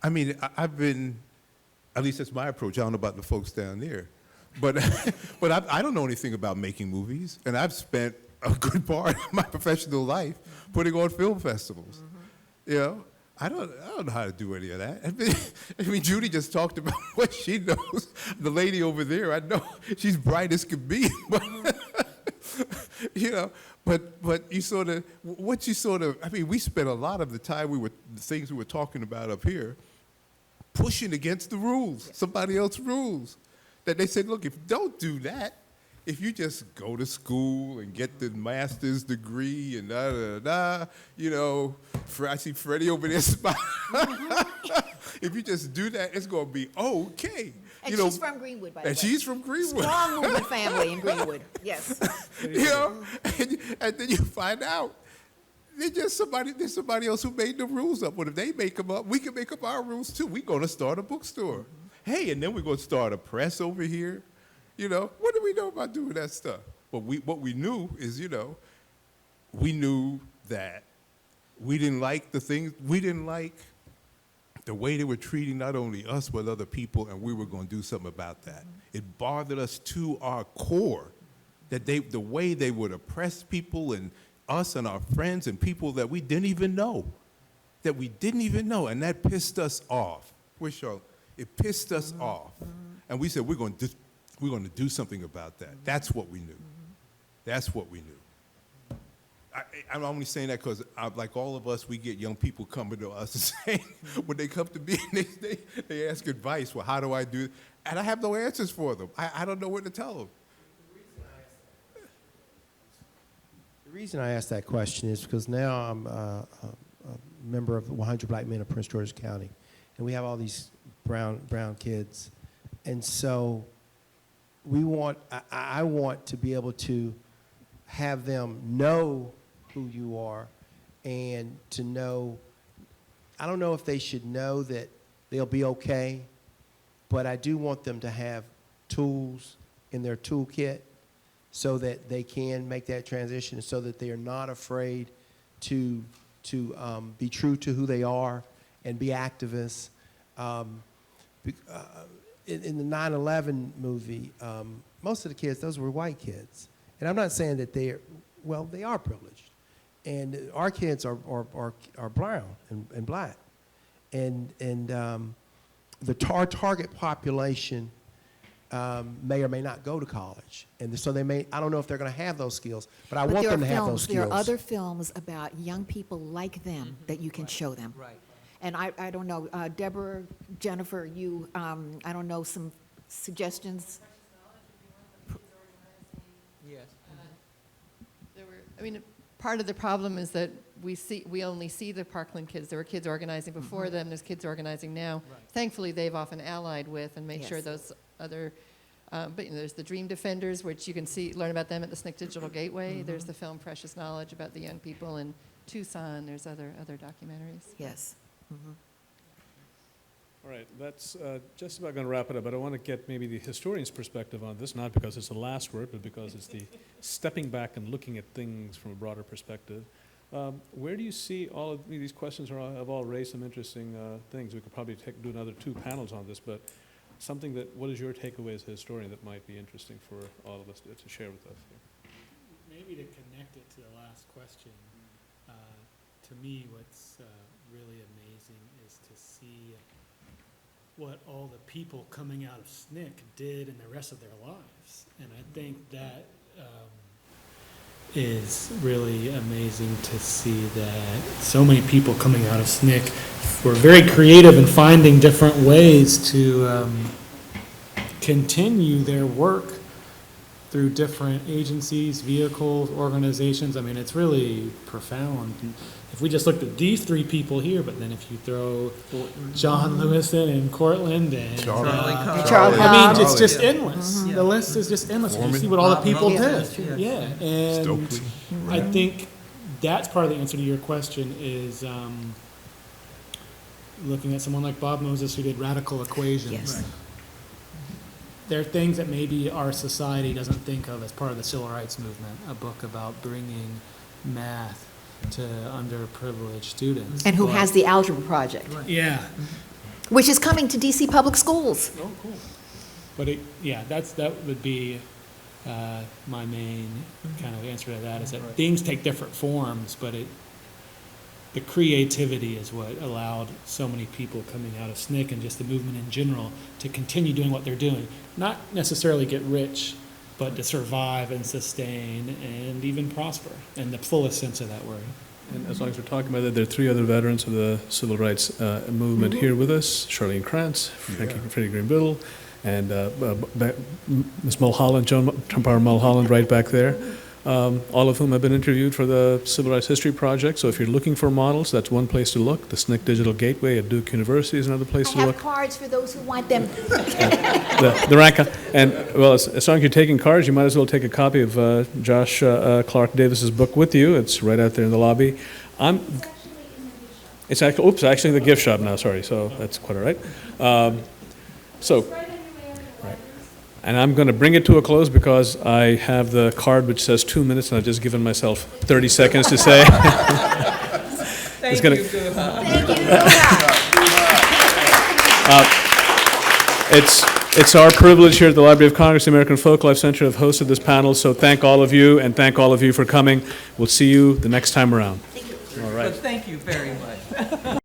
I mean, I've been, at least that's my approach, I don't know about the folks down there, but I don't know anything about making movies, and I've spent a good part of my professional life putting on film festivals. I don't know how to do any of that. I mean, Judy just talked about what she knows. The lady over there, I know she's bright as can be, but but you sort of, I mean, we spent a lot of the time the things we were talking about up here, pushing against the rules, somebody else's rules. That they said, look, don't do that. If you just go to school and get the master's degree and I see Freddie over there smiling. If you just do that, it's going to be okay. And she's from Greenwood, by the way. And she's from Greenwood. Strong movement family in Greenwood, yes. And then you find out there's somebody else who made the rules up. But if they make them up, we can make up our rules too. We're going to start a bookstore. Hey, and then we're going to start a press over here. What do we know about doing that stuff? But what we knew is, we knew that we didn't like the way they were treating not only us, but other people, and we were going to do something about that. It bothered us to our core, that the way they would oppress people and us and our friends and people that we didn't even know, and that pissed us off. It pissed us off. And we said, we're going to do something about that. That's what we knew. That's what we knew. I'm only saying that because, like all of us, we get young people coming to us and saying, when they come to me, they ask advice. Well, how do I do it? And I have no answers for them. I don't know what to tell them. The reason I asked that question is because now I'm a member of the 100 Black Men of Prince George's County, and we have all these brown kids. And so I want to be able to have them know who you are, and to know, I don't know if they should know that they'll be okay, but I do want them to have tools in their toolkit so that they can make that transition, so that they are not afraid to be true to who they are and be activists. in the 9/11 movie, most of the kids, those were white kids. And I'm not saying that they are privileged. And our kids are brown and black. And the target population may or may not go to college. And so I don't know if they're going to have those skills, but I want them to have those skills. There are other films about young people like them that you can show them. Right. And I don't know, Deborah, Jennifer, you, I don't know, some suggestions? Yes. Part of the problem is that we only see the Parkland kids. There were kids organizing before them. There's kids organizing now. Right. Thankfully, they've often allied with and made sure Yes. those other. But there's the Dream Defenders, which you can learn about them at the SNCC Digital Gateway. There's the film Precious Knowledge about the young people in Tucson. There's other documentaries. Yes. All right, that's just about going to wrap it up, but I want to get maybe the historian's perspective on this, not because it's the last word, but because it's the stepping back and looking at things from a broader perspective. Where do you see all of these questions have all raised some interesting things? We could probably do another 2 panels on this, but what is your takeaway as a historian that might be interesting for all of us to share with us here? Maybe to connect it to the last question, to me what's really amazing is to see what all the people coming out of SNCC did in the rest of their lives. And I think that is really amazing to see that so many people coming out of SNCC were very creative in finding different ways to continue their work through different agencies, vehicles, organizations. I mean, it's really profound. If we just looked at these 3 people here, but then if you throw John Lewis in and Cortland and Charlie I mean, it's just endless. The list is just endless. You see what all the people did. Yeah, and Stokely. I think that's part of the answer to your question is looking at someone like Bob Moses who did Radical Equations. Yes. Right. There are things that maybe our society doesn't think of as part of the civil rights movement, a book about bringing math to underprivileged students. And who But- has the Algebra Project, Yeah. which is coming to DC Public Schools. Oh, cool. But that would be my main kind of answer to that, is that things take different forms, but the creativity is what allowed so many people coming out of SNCC and just the movement in general to continue doing what they're doing. Not necessarily get rich, but to survive and sustain and even prosper in the fullest sense of that word. And as long as we're talking about that, there are 3 other veterans of the civil rights movement here with us: Charlene Krantz, Freddie Green Biddle, and Ms. Mulholland, Joan Power Mulholland, right back there. All of whom have been interviewed for the Civil Rights History Project. So if you're looking for models, that's one place to look. The SNCC Digital Gateway at Duke University is another place I to have look. cards for those who want them. The RACA. And, well, as long as you're taking cards, you might as well take a copy of Josh Clark Davis's book with you. It's right out there in the lobby. It's actually in the gift shop now, sorry, so that's quite all right. And I'm going to bring it to a close because I have the card which says 2 minutes, and I've just given myself 30 seconds to say. Thank you. It's our privilege here at the Library of Congress, the American Folklife Center, to have hosted this panel, so thank all of you, and thank all of you for coming. We'll see you the next time around. All right. But thank you very much.